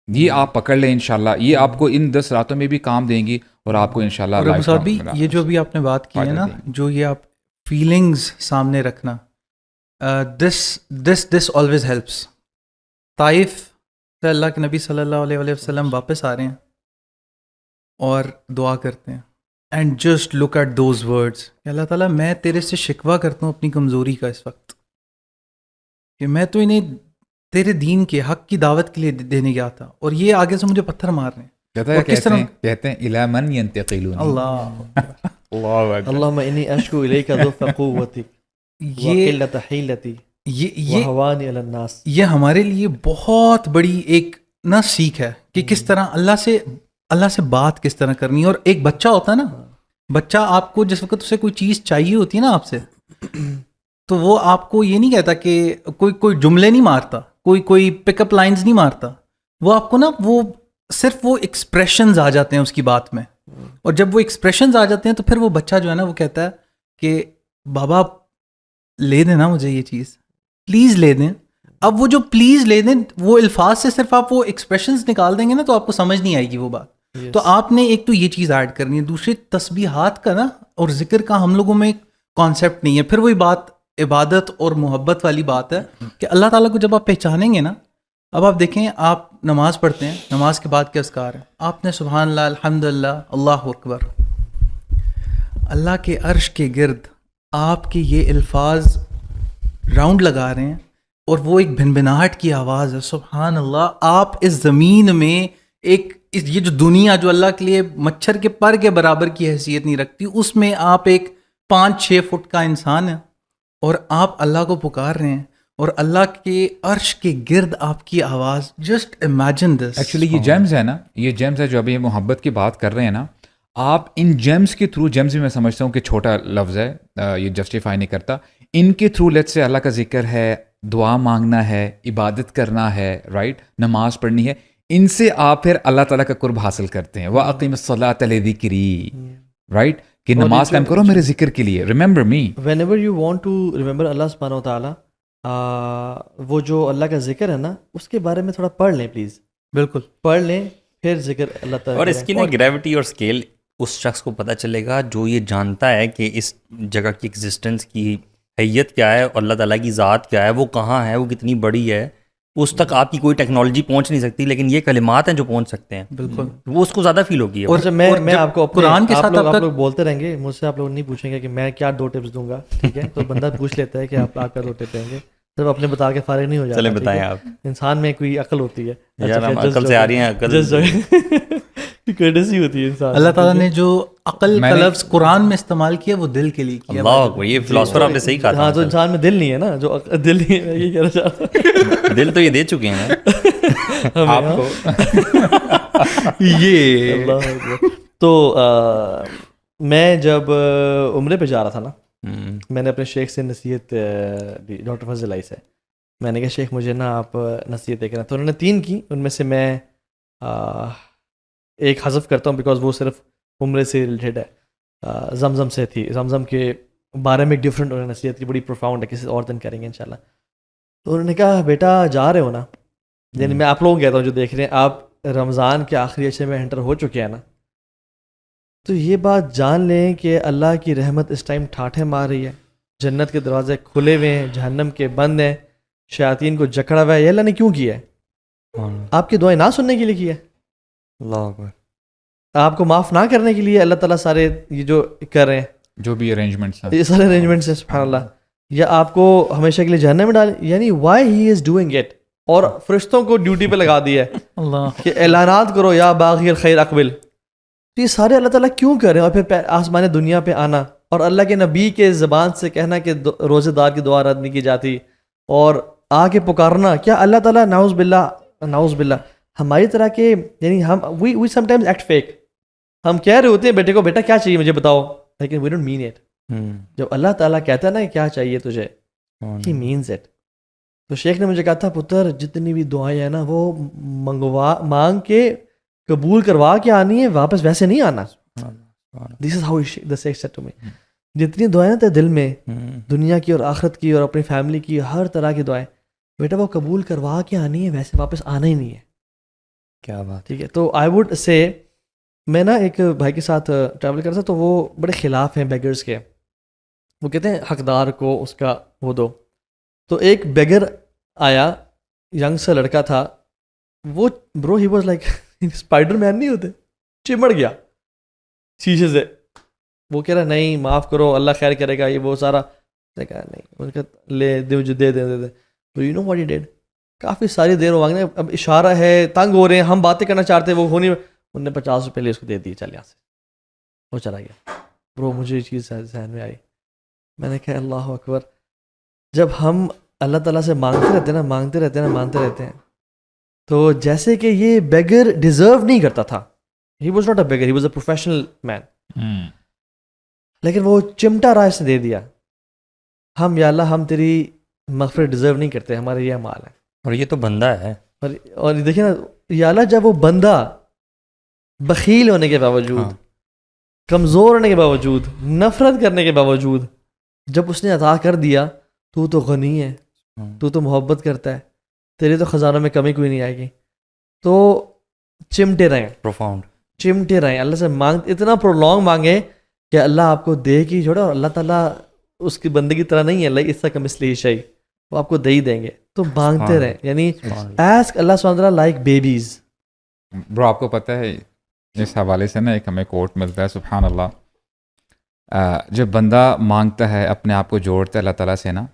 یہ آپ پکڑ لیں انشاءاللہ, یہ آپ کو ان 10 راتوں میں بھی کام دیں گی, اور آپ کو انشاءاللہ لائف بھی یہ جو بھی آپ نے بات کی ہے نا, جو یہ آپ فیلنگز سامنے رکھنا, دس آلویز ہیلپس. طائف سے اللہ کے نبی صلی اللہ علیہ وسلم واپس آ رہے ہیں اور دعا کرتے ہیں, and just look at those words کہ اللہ تعالیٰ میں تیرے سے شکوہ کرتا ہوں اپنی کمزوری کا اس وقت, کہ میں تو انہیں تیرے دین کے حق کی دعوت کے لیے دینے گیا تھا, اور یہ آگے سے مجھے پتھر مار رہے ہیں. کہتے ہیں الی من ینتقلون, اللہ اللہم انی اشکو الیک ضعف قوتی وقلۃ حیلتی وہوانی علی الناس. یہ ہمارے لیے بہت بڑی ایک نا سیکھ ہے کہ کس طرح اللہ سے بات کس طرح کرنی ہے. اور ایک بچہ ہوتا ہے نا, بچہ آپ کو جس وقت اسے کوئی چیز چاہیے ہوتی ہے نا آپ سے, تو وہ آپ کو یہ نہیں کہتا کہ کوئی جملے نہیں مارتا, کوئی پک اپ لائنز نہیں مارتا, وہ آپ کو نا وہ صرف وہ ایکسپریشنز آ جاتے ہیں اس کی بات میں. اور جب وہ ایکسپریشنز آ جاتے ہیں تو پھر وہ بچہ جو ہے نا وہ کہتا ہے کہ بابا لے دیں نا مجھے یہ چیز, پلیز لے دیں. اب وہ جو پلیز لے دیں وہ الفاظ سے صرف آپ وہ ایکسپریشنز نکال دیں گے نا تو آپ کو سمجھ نہیں آئے گی وہ بات. تو آپ نے ایک تو یہ چیز ایڈ کرنی ہے. دوسری تسبیحات کا نا اور ذکر کا ہم لوگوں میں کانسیپٹ نہیں ہے. پھر وہی بات عبادت اور محبت والی بات ہے کہ اللہ تعالیٰ کو جب آپ پہچانیں گے نا, اب آپ دیکھیں آپ نماز پڑھتے ہیں, نماز کے بعد کیا اذکار ہے, آپ نے سبحان اللہ, الحمد للہ, اللہ اکبر, اللہ کے عرش کے گرد آپ کے یہ الفاظ راؤنڈ لگا رہے ہیں اور وہ ایک بھنبھناہٹ کی آواز ہے, سبحان اللہ. آپ اس زمین میں یہ جو دنیا جو اللہ کے لیے مچھر کے پر کے برابر کی حیثیت نہیں رکھتی, اس میں آپ ایک 5-6 فٹ کا انسان ہے اور آپ اللہ کو پکار رہے ہیں اور اللہ کے عرش کے گرد آپ کی آواز. Just imagine this. ایکچولی یہ جیمز ہے نا, یہ جیمز ہے جو ابھی محبت کی بات کر رہے ہیں نا, آپ ان جیمز کے تھرو, جیمز بھی میں سمجھتا ہوں کہ چھوٹا لفظ ہے, یہ جسٹیفائی نہیں کرتا, ان کے تھرو لیٹ سے اللہ کا ذکر ہے, دعا مانگنا ہے, عبادت کرنا ہے, رائٹ, نماز پڑھنی ہے, ان سے آپ پھر اللہ تعالیٰ کا قرب حاصل کرتے ہیں. وَأَقِمِ الصَّلَاةَ لِذِكْرِي, رائٹ, کہ نماز قائم کرو میرے ذکر کے لیے. Remember me whenever you want to remember اللہ سبحانہ و تعالیٰ, وہ جو اللہ کا ذکر ہے نا اس کے بارے میں تھوڑا پڑھ لیں پلیز. بالکل پڑھ لیں, پھر ذکر اللہ تعالیٰ. اور اس کی نا گریوٹی اور اسکیل اس شخص کو پتہ چلے گا جو یہ جانتا ہے کہ اس جگہ کی ایگزسٹنس کی حیت کیا ہے اور اللہ تعالیٰ کی ذات کیا ہے, وہ کہاں ہے, وہ کتنی بڑی ہے. اس تک آپ کی کوئی ٹیکنالوجی پہنچ نہیں سکتی, لیکن یہ کلمات ہیں جو پہنچ سکتے ہیں. بالکل, وہ اس کو زیادہ فیل ہوگی. اور میں آپ کو قرآن کے ساتھ آپ لوگ بولتے رہیں گے, مجھ سے آپ لوگ نہیں پوچھیں گے کہ میں کیا 2 ٹپس دوں گا, ٹھیک ہے؟ تو بندہ پوچھ لیتا ہے کہ آپ کا 2 ٹپ دیں گے, صرف اپنے بتا کے فارغ نہیں ہو جاتا. چلیں بتائیں آپ. انسان میں کوئی عقل ہوتی ہے, عقل سے آ رہی ہیں, عقل کریڈسی ہوتی ہے انسان. اللہ تعالیٰ نے جو عقل کا لفظ قرآن میں استعمال کیا وہ دل کے لیے کیا. اللہ, یہ فلاسفر آپ نے صحیح کہا. ہاں, تو انسان میں دل نہیں ہے نا, جو دل نہیں ہے, یہ کہنا چاہتا ہوں. دل تو یہ دے چکے ہیں آپ کو. یہ تو میں جب عمرے پہ جا رہا تھا نا, میں نے اپنے شیخ سے نصیحت دی, ڈاکٹر فضل علی سے. میں نے کہا شیخ مجھے نا آپ نصیحت دیکھنا. تو انہوں نے 3 کی, ان میں سے میں ایک حذف کرتا ہوں بیکاز وہ صرف عمرے سے ریلیٹڈ ہے. زمزم سے تھی, زمزم کے بارے میں ایک ڈفرینٹ انہوں نے نصیحت کی, بڑی پروفاؤنڈ ہے, کسی اور دن کریں گے انشاءاللہ. تو انہوں نے کہا بیٹا جا رہے ہو نا, یعنی میں آپ لوگوں کو کہتا ہوں جو دیکھ رہے ہیں, آپ رمضان کے آخری عشرے میں انٹر ہو چکے ہیں نا, تو یہ بات جان لیں کہ اللہ کی رحمت اس ٹائم ٹھاٹھے مار رہی ہے, جنت کے دروازے کھلے ہوئے ہیں, جہنم کے بند ہیں, شیاطین کو جکڑا ہوا ہے. یہ اللہ نے کیوں کیا ہے؟ آپ کی دعائیں نہ سننے کے لیے کی ہے. اللہ اکبر. آپ کو معاف نہ کرنے کے لیے اللہ تعالیٰ سارے یہ جو کر رہے ہیں, جو بھی ارینجمنٹس ہیں, یہ سارے ارینجمنٹس ہیں, سبحان اللہ, یا آپ کو ہمیشہ کے لیے جہنم میں ڈال, یعنی why he is doing it. اور فرشتوں کو ڈیوٹی پہ لگا دیا ہے اللہ کہ اعلانات کرو یا باغی الخیر اقبل. تو یہ سارے اللہ تعالیٰ کیوں کر رہے ہیں؟ اور پھر آسمان دنیا پہ آنا اور اللہ کے نبی کے زبان سے کہنا کہ روزے دار کی دعا رد نہیں کی جاتی, اور آ کے پکارنا. کیا اللہ تعالیٰ نعوذ باللہ ہماری طرح کے, یعنی ہم وی سم ٹائمز ایکٹ فیک. ہم کہہ رہے ہوتے ہیں بیٹے کو بیٹا کیا چاہیے مجھے بتاؤ, لیکن وی ڈونٹ مین اٹ. جب اللہ تعالیٰ کہتا ہے نا کیا چاہیے تجھے, ہی مینز اٹ. تو شیخ نے مجھے کہا تھا پتر جتنی بھی دعائیں ہیں نا وہ مانگ کے قبول کروا کے آنی ہے, واپس ویسے نہیں آنا. دس is how the Sheikh sad to me. جتنی دعائیں نا دل میں, دنیا کی اور آخرت کی اور اپنی فیملی کی, ہر طرح کی دعائیں, بیٹا وہ قبول کروا کے آنی ہے, ویسے واپس آنا ہی نہیں ہے. کیا بات, ٹھیک ہے. تو آئی ووڈ سے, میں نا ایک بھائی کے ساتھ ٹریول کرتا, تو وہ بڑے خلاف ہیں بیگرز کے. وہ کہتے ہیں حقدار کو اس کا وہ دو. تو ایک بیگر آیا, ینگ سا لڑکا تھا, وہ برو he was like Spider Man نہیں ہوتے, چمڑ گیا شیشے سے. وہ کہہ رہا نہیں معاف کرو اللہ خیر کرے گا, یہ وہ سارا. میں کہا نہیں, ان کا لے دے دے دے دے. تو you know what he did, کافی ساری دیر وہ مانگنے, اب اشارہ ہے, تنگ ہو رہے ہیں, ہم باتیں کرنا چاہتے ہیں, وہ ہو نہیں, انہوں نے 50 روپے لے اس کو دے دیے, چل یہاں سے, وہ چلا گیا. برو مجھے یہ چیز ذہن میں آئی. میں نے کہا اللہ اکبر, جب ہم اللہ تعالیٰ سے مانگتے رہتے ہیں تو جیسے کہ یہ بیگر ڈیزرو نہیں کرتا تھا. He was not a beggar, he was a professional man, لیکن وہ چمٹا رائے سے دے دیا. ہم یا اللہ ہم تیری مغفرت ڈیزرو نہیں کرتے, ہمارے یہ اعمال ہیں. اور یہ تو بندہ ہے. اور دیکھیں نا یا اللہ, جب وہ بندہ بخیل ہونے کے باوجود, کمزور ہونے کے باوجود, نفرت کرنے کے باوجود, جب اس نے عطا کر دیا, تو غنی ہے, تو محبت کرتا ہے, تیرے تو خزانوں میں کمی کوئی نہیں آئے گی. تو چمٹے رہیں اللہ سے اتنا پرولونگ مانگے کہ اللہ آپ کو دے کی چھوڑا. اور اللہ تعالیٰ اس کی بندے کی طرح نہیں ہے, اللہ اس کا مثلی شیء, وہ آپ کو دے ہی دیں گے. تو مانگتے رہیں, یعنی ایسک اللہ سبحانہ وتعالیٰ لائک بیبیز. برو آپ کو پتہ ہے اس حوالے سے نا ایک ہمیں کوٹ ملتا ہے, سبحان اللہ, جب بندہ مانگتا ہے, اپنے آپ کو جوڑتا ہے اللہ تعالیٰ سے نا,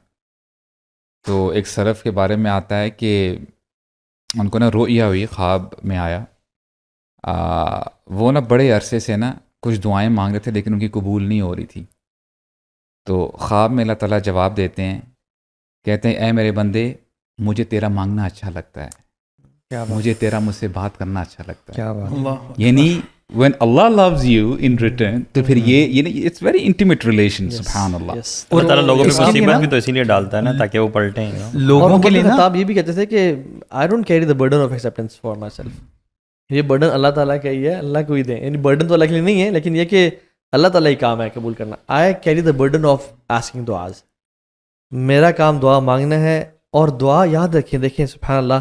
تو ایک سلف کے بارے میں آتا ہے کہ ان کو نا رؤیا ہوئی, خواب میں آیا, وہ نا بڑے عرصے سے نا کچھ دعائیں مانگ رہے تھے لیکن ان کی قبول نہیں ہو رہی تھی. تو خواب میں اللہ تعالیٰ جواب دیتے ہیں, کہتے ہیں اے میرے بندے, مجھے تیرا مانگنا اچھا لگتا ہے, مجھے تیرا مجھ سے بات کرنا اچھا لگتا ہے. یعنی when Allah loves you in return, تو پھر یہ it's very intimate relation. سبحان اللہ. اللہ تعالیٰ لوگوں پہ مصیبت بھی تو اسی لیے ڈالتا ہے نا تاکہ وہ پلٹیں. لوگوں کے لیے نا خطاب یہ بھی کہتے تھے کہ I don't carry the burden of acceptance for myself. یہ برڈن اللہ تعالیٰ کا ہی ہے, اللہ کو ہی دیں. یعنی برڈن تو اللہ کے لیے نہیں ہے, لیکن یہ کہ اللہ تعالیٰ ہی کام ہے قبول کرنا. I carry the burden of asking du'as. میرا کام دعا مانگنا ہے. اور دعا یاد رکھیں, دیکھیں سبحان اللہ,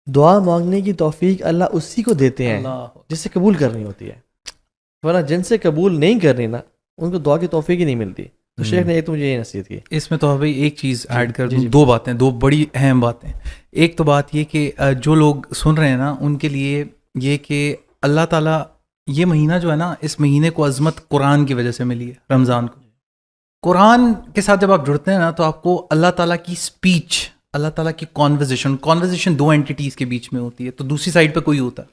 دعا مانگنے کی توفیق اللہ اسی کو دیتے ہیں جس سے قبول کرنی ہوتی ہے, ورنہ جن سے قبول نہیں کرنی نا, ان کو دعا کی توفیق ہی نہیں ملتی. تو شیخ نے تو مجھے یہ نصیحت کی. اس میں تو بھائی ایک چیز ایڈ کر دوں, دو باتیں, دو بڑی اہم باتیں. ایک تو بات یہ کہ جو لوگ سن رہے ہیں نا, ان کے لیے یہ کہ اللہ تعالیٰ یہ مہینہ جو ہے نا, اس مہینے کو عظمت قرآن کی وجہ سے ملی ہے. رمضان کو قرآن کے ساتھ جب آپ جڑتے ہیں نا, تو آپ کو اللہ تعالیٰ کی اسپیچ, اللہ تعالیٰ کی کانورزیشن دو اینٹیٹیز کے بیچ میں ہوتی ہے, تو دوسری سائڈ پہ کوئی ہوتا ہے.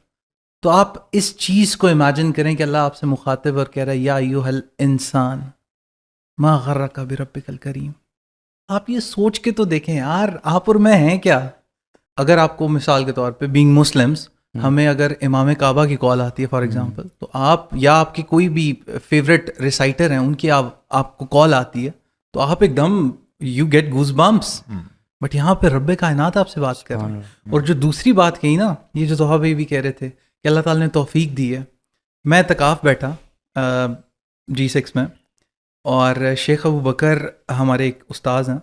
تو آپ اس چیز کو امیجن کریں کہ اللہ آپ سے مخاطب اور کہہ رہا ہے یا ایھا الانسان ما غرک بربک الکریم. آپ یہ سوچ کے تو دیکھیں یار, آپ اور میں ہیں کیا. اگر آپ کو مثال کے طور پہ بینگ مسلمس, ہمیں اگر امام کعبہ کی کال آتی ہے فار ایگزامپل, تو آپ یا آپ کی کوئی بھی فیوریٹ ریسائٹر ہیں, ان کی آپ کو کال آتی ہے, تو آپ ایک دم you get goose bumps. But یہاں پہ رب کائنات آپ سے بات کر رہے ہیں. اور جو دوسری بات کہی نا, یہ جو توحا بھائی بھی کہہ رہے تھے کہ اللہ تعالیٰ نے توفیق دی ہے. میں اعتکاف بیٹھا G6 میں, اور شیخ ابو بکر ہمارے ایک استاذ ہیں,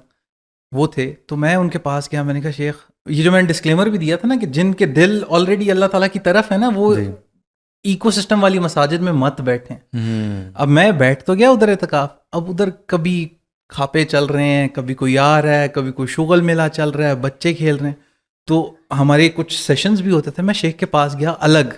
وہ تھے. تو میں ان کے پاس گیا, میں نے کہا شیخ, یہ جو میں نے ڈسکلیمر بھی دیا تھا نا کہ جن کے دل آلریڈی اللہ تعالیٰ کی طرف ہے نا, وہ ایکو سسٹم والی مساجد میں مت بیٹھیں. اب میں بیٹھ تو گیا ادھر اعتکاف, اب ادھر کبھی کھاپے چل رہے ہیں, کبھی کوئی آ رہا ہے, کبھی کوئی شغل میلہ چل رہا ہے, بچے کھیل رہے ہیں. تو ہمارے کچھ سیشنز بھی ہوتے تھے. میں شیخ کے پاس گیا, الگ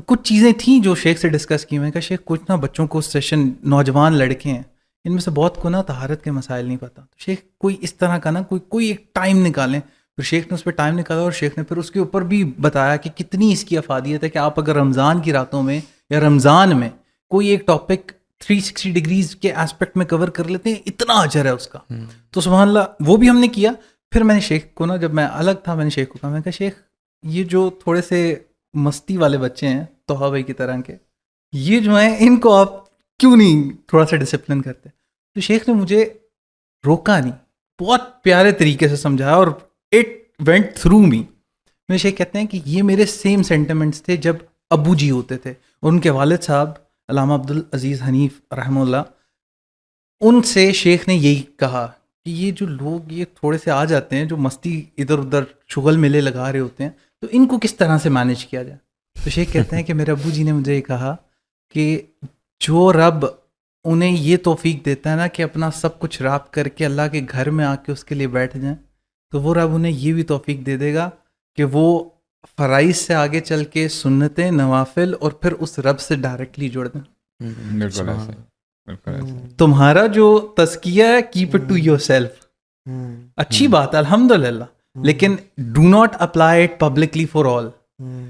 کچھ چیزیں تھیں جو شیخ سے ڈسکس کی. میں نے کہا شیخ, کچھ نا بچوں کو سیشن, نوجوان لڑکے ہیں, ان میں سے بہت کو نا طہارت کے مسائل نہیں پتہ. تو شیخ کوئی اس طرح کا نا کوئی ایک ٹائم نکالیں. پھر شیخ نے اس پہ ٹائم نکالا, اور شیخ نے پھر اس کے اوپر بھی بتایا کہ کتنی اس کی افادیت ہے کہ آپ اگر رمضان کی راتوں میں یا رمضان میں کوئی ایک ٹاپک 360 ڈگریز کے اسپیکٹ میں کور کر لیتے ہیں, اتنا اجر ہے اس کا. تو سبحان اللہ, وہ بھی ہم نے کیا. پھر میں نے شیخ کو نا, جب میں الگ تھا, میں نے شیخ کو کہا, میں نے کہا شیخ, یہ جو تھوڑے سے مستی والے بچے ہیں توحا بھائی کی طرح کے, یہ جو ہیں ان کو آپ کیوں نہیں تھوڑا سا ڈسپلن کرتے. تو شیخ نے مجھے روکا نہیں, بہت پیارے طریقے سے سمجھایا, اور اٹ وینٹ تھرو می. میرے شیخ کہتے ہیں کہ یہ میرے سیم سینٹیمنٹس تھے جب ابو جی ہوتے تھے, اور ان کے والد صاحب علامہ عبدالعزیز حنیف رحمہ اللہ, ان سے شیخ نے یہی کہا کہ یہ جو لوگ یہ تھوڑے سے آ جاتے ہیں, جو مستی ادھر ادھر شغل میلے لگا رہے ہوتے ہیں, تو ان کو کس طرح سے مینیج کیا جائے. تو شیخ کہتے ہیں کہ میرے ابو جی نے مجھے یہ کہا کہ جو رب انہیں یہ توفیق دیتا ہے نا کہ اپنا سب کچھ راب کر کے اللہ کے گھر میں آ کے اس کے لیے بیٹھ جائیں, تو وہ رب انہیں یہ بھی توفیق دے دے گا کہ وہ فرائض سے آگے چل کے سنتیں, نوافل, اور پھر اس رب سے ڈائریکٹلی جڑ دیں. بالکل ایسے. تمہارا جو تزکیہ ہے, keep it to yourself. اچھی بات ہے الحمدللہ, لیکن do not apply it publicly for all.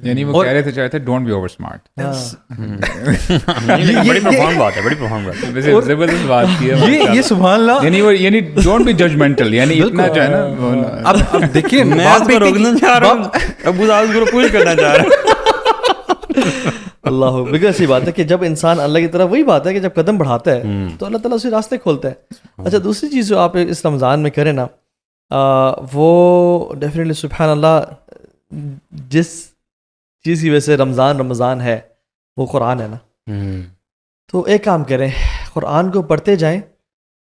یعنی وہ کہہ رہے تھے ڈونٹ بی اوور اسمارٹ. بڑی پروفاؤنڈ بات ہے, بڑی پروفاؤنڈ بات ہے. ویسے زبردست بات کی ہے یہ سبحان اللہ, یعنی ڈونٹ بی ججمنٹل, یعنی اتنا جو ہے نا. اب دیکھیے میں اس کو روکنا چاہ رہا ہوں, ابو صاحب کو پوچھ کرنا چاہ رہا ہوں. اللہ, بالکل ایسی بات ہے کہ جب انسان اللہ کی طرف, وہی بات ہے کہ جب قدم بڑھاتا ہے تو اللہ تعالیٰ اسی راستے کھولتا ہے. اچھا دوسری چیز جو آپ اس رمضان میں کریں نا, وہ ڈیفینیٹلی سبحان اللہ, جس چیز کی وجہ سے رمضان ہے وہ قرآن ہے نا. تو ایک کام کریں, قرآن کو پڑھتے جائیں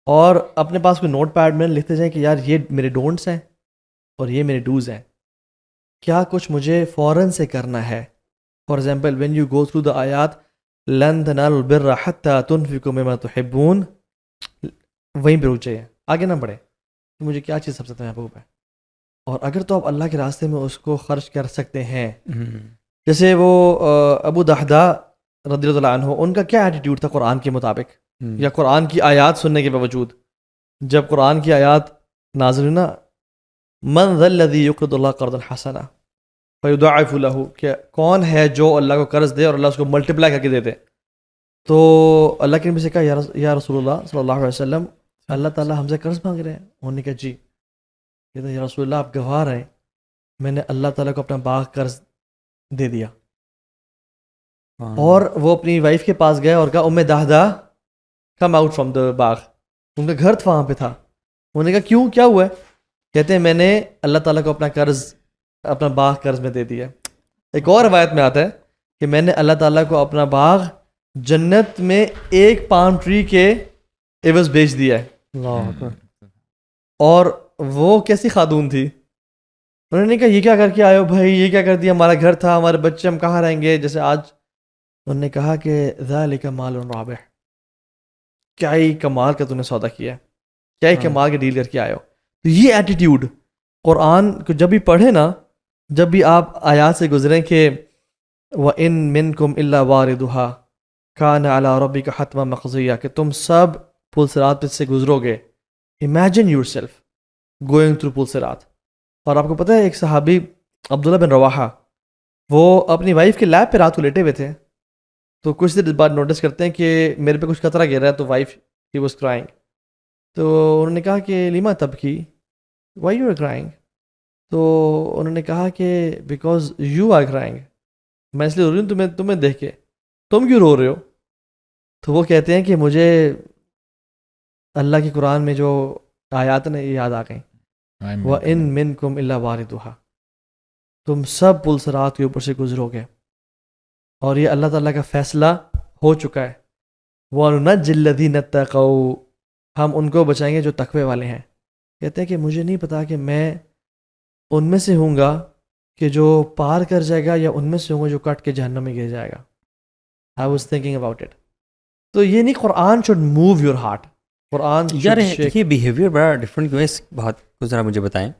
اور اپنے پاس کوئی نوٹ پیڈ میں لکھتے جائیں کہ یار یہ میرے ڈونٹس ہیں اور یہ میرے ڈوز ہیں, کیا کچھ مجھے فوراً سے کرنا ہے. For example when you go through the آیات لن تنالوا البر حتی تنفقوا مما تحبون, وہیں پہ رک جائیے, آگے نہ بڑھیں کہ مجھے کیا چیز سب سے محبوب ہے. اور اگر تو آپ اللہ کے راستے میں اس کو خرچ کر سکتے ہیں, جیسے وہ ابو دحدہ رضی اللہ عنہ, ان کا کیا ایٹیٹیوڈ تھا قرآن کے مطابق, یا قرآن کی آیات سننے کے باوجود جب قرآن کی آیات نازل ہوئی نا, من ذا الذی یقرض اللہ قرضا حسنا فیضاعف له, کہ کون ہے جو اللہ کو قرض دے اور اللہ اس کو ملٹیپلائی کر کے دے دے. تو اللہ کے نبی سے کہا یا رسول اللہ صلی اللہ علیہ وسلم, اللہ تعالیٰ ہم سے قرض مانگ رہے ہیں. انہوں نے کہا جی. کہتے یا رسول اللہ آپ گواہ رہیں, میں نے اللہ تعالیٰ کو اپنا باغ قرض دے دیا. اور وہ اپنی وائف کے پاس گئے اور کہا ام دحدہ کم آؤٹ فرام دا باغ, ان کا گھر وہاں پہ تھا. انہوں نے کہا کیوں, کیا ہوا ہے؟ کہتے ہیں میں نے اللہ تعالیٰ کو اپنا باغ قرض میں دے دیا. ایک اور روایت میں آتا ہے کہ میں نے اللہ تعالیٰ کو اپنا باغ جنت میں ایک پام ٹری کے عوض بیچ دیا ہے. اور وہ کیسی خاتون تھی, انہوں نے کہا یہ کیا کر کے آئے ہو بھائی, یہ کیا کر دیا, ہمارا گھر تھا, ہمارے بچے, ہم کہاں رہیں گے جیسے آج. انہوں نے کہا کہ ذالک مال رابح, کیا ہی کمال کا تم نے سودا کیا ہے, کیا ہی کمال کے ڈیل کر کے آئے ہو. تو یہ ایٹیٹیوڈ قرآن کو جب بھی پڑھیں نا, جب بھی آپ آیات سے گزریں کہ وَإِن مِّنكُمْ إِلَّا وَارِدُهَا كَانَ عَلَىٰ رَبِّكَ حَتْمًا مَقْضِيًّا, کہ تم سب پل صراط پہ سے گزرو گے. Imagine yourself going through Pul Sirat. اور آپ کو پتہ ہے ایک صحابی عبداللہ بن رواحہ, وہ اپنی وائف کے لیب پہ رات کو لیٹے ہوئے تھے, تو کچھ دیر بعد نوٹس کرتے ہیں کہ میرے پہ کچھ قطرہ گر رہا ہے, تو وائف ہی واز کرائنگ. تو انہوں نے کہا کہ لیما تبکی, وائی یو آر کرائنگ؟ تو انہوں نے کہا کہ بیکاز یو آر کرائنگ, میں اس لیے رو رہی ہوں تمہیں دیکھ کے, تم کیوں رو رہے ہو؟ تو وہ کہتے ہیں کہ مجھے اللہ کی قرآن میں جو آیات نے یاد آ گئیں, وَإِن مِّنكُمْ إِلَّا وَارِدُهَا, تم سب پل صراط کے اوپر سے گزرو گے, اور یہ اللہ تعالیٰ کا فیصلہ ہو چکا ہے. وَنُنَجِّي الَّذِينَ اتَّقَوْا, ہم ان کو بچائیں گے جو تقوی والے ہیں. کہتے ہیں کہ مجھے نہیں پتا کہ میں ان میں سے ہوں گا کہ جو پار کر جائے گا, یا ان میں سے ہوں گا جو کٹ کے جہنم میں گر جائے گا. I was thinking about it. تو یہ نہیں, قرآن should move your heart. قرآن یار یہ بیہیویئر بڑا ڈفرینٹ کیوں ہے, اس بات کو ذرا مجھے بتائیں.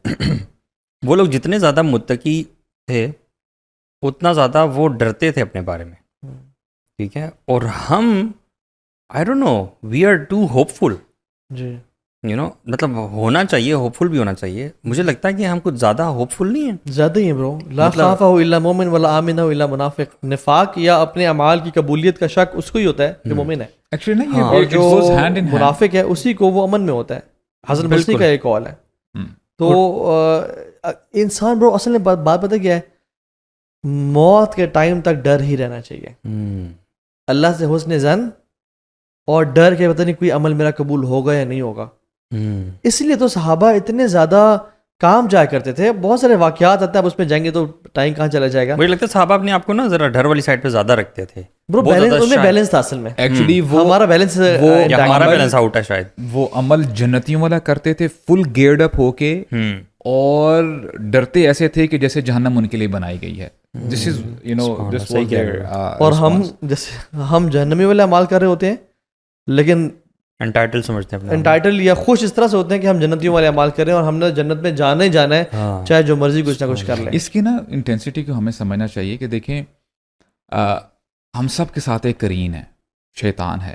وہ لوگ جتنے زیادہ متقی تھے اتنا زیادہ وہ ڈرتے تھے اپنے بارے میں, ٹھیک ہے, اور ہم I don't know we are too hopeful. جی یو نو, مطلب ہونا چاہیے, ہوپ فل بھی ہونا چاہیے. مجھے لگتا ہے کہ ہم کچھ زیادہ ہوپ فل نہیں ہیں, زیادہ ہی ہیں برو. لا خافہ الا مومن ولا آمنہ الا منافق. نفاق یا اپنے اعمال کی قبولیت کا شک اس کو ہی ہوتا ہے جو مومن ہے, اور جو منافق ہے اسی کو وہ امن میں ہوتا ہے. حسن بصری کا ایک قول ہے. تو انسان برو اصل میں بات پتہ کیا ہے, موت کے ٹائم تک ڈر ہی رہنا چاہیے. اللہ سے حسن ظن اور ڈر کے پتہ نہیں کوئی عمل میرا قبول ہوگا یا نہیں ہوگا. اس لیے تو صحابہ اتنے زیادہ کام جایا کرتے تھے. بہت سارے واقعات آتے ہیں, اب اس میں جائیں گے تو ٹائم کہاں چلا جائے گا. مجھے لگتا ہے صحابہ اپنے آپ کو نا ذرا ڈر والی سائڈ پہ زیادہ رکھتے تھے. برو ان میں بیلنس تھا اصل میں. ایکچولی ہمارا بیلنس آؤٹ ہے شاید. وہ عمل جنتیوں والا کرتے تھے, فل گیئرڈ اپ ہو کے, اور ڈرتے ایسے تھے کہ جیسے جہنم ان کے لیے بنائی گئی ہے. This is you know this was there. اور ہم جیسے ہم جہنمی والے اعمال کر رہے ہوتے ہیں, لیکن انٹائٹل سمجھتے ہیں, انٹائٹل یا خوش اس طرح سے ہوتے ہیں کہ ہم جنتیوں والے اعمال کر رہے ہیں اور ہم نے جنت میں جانا ہی جانا ہے, چاہے جو مرضی کچھ نہ کچھ کر لیں. اس کی نا انٹینسٹی کو ہمیں سمجھنا چاہیے کہ دیکھیں ہم سب کے ساتھ ایک قرین ہے, شیطان ہے.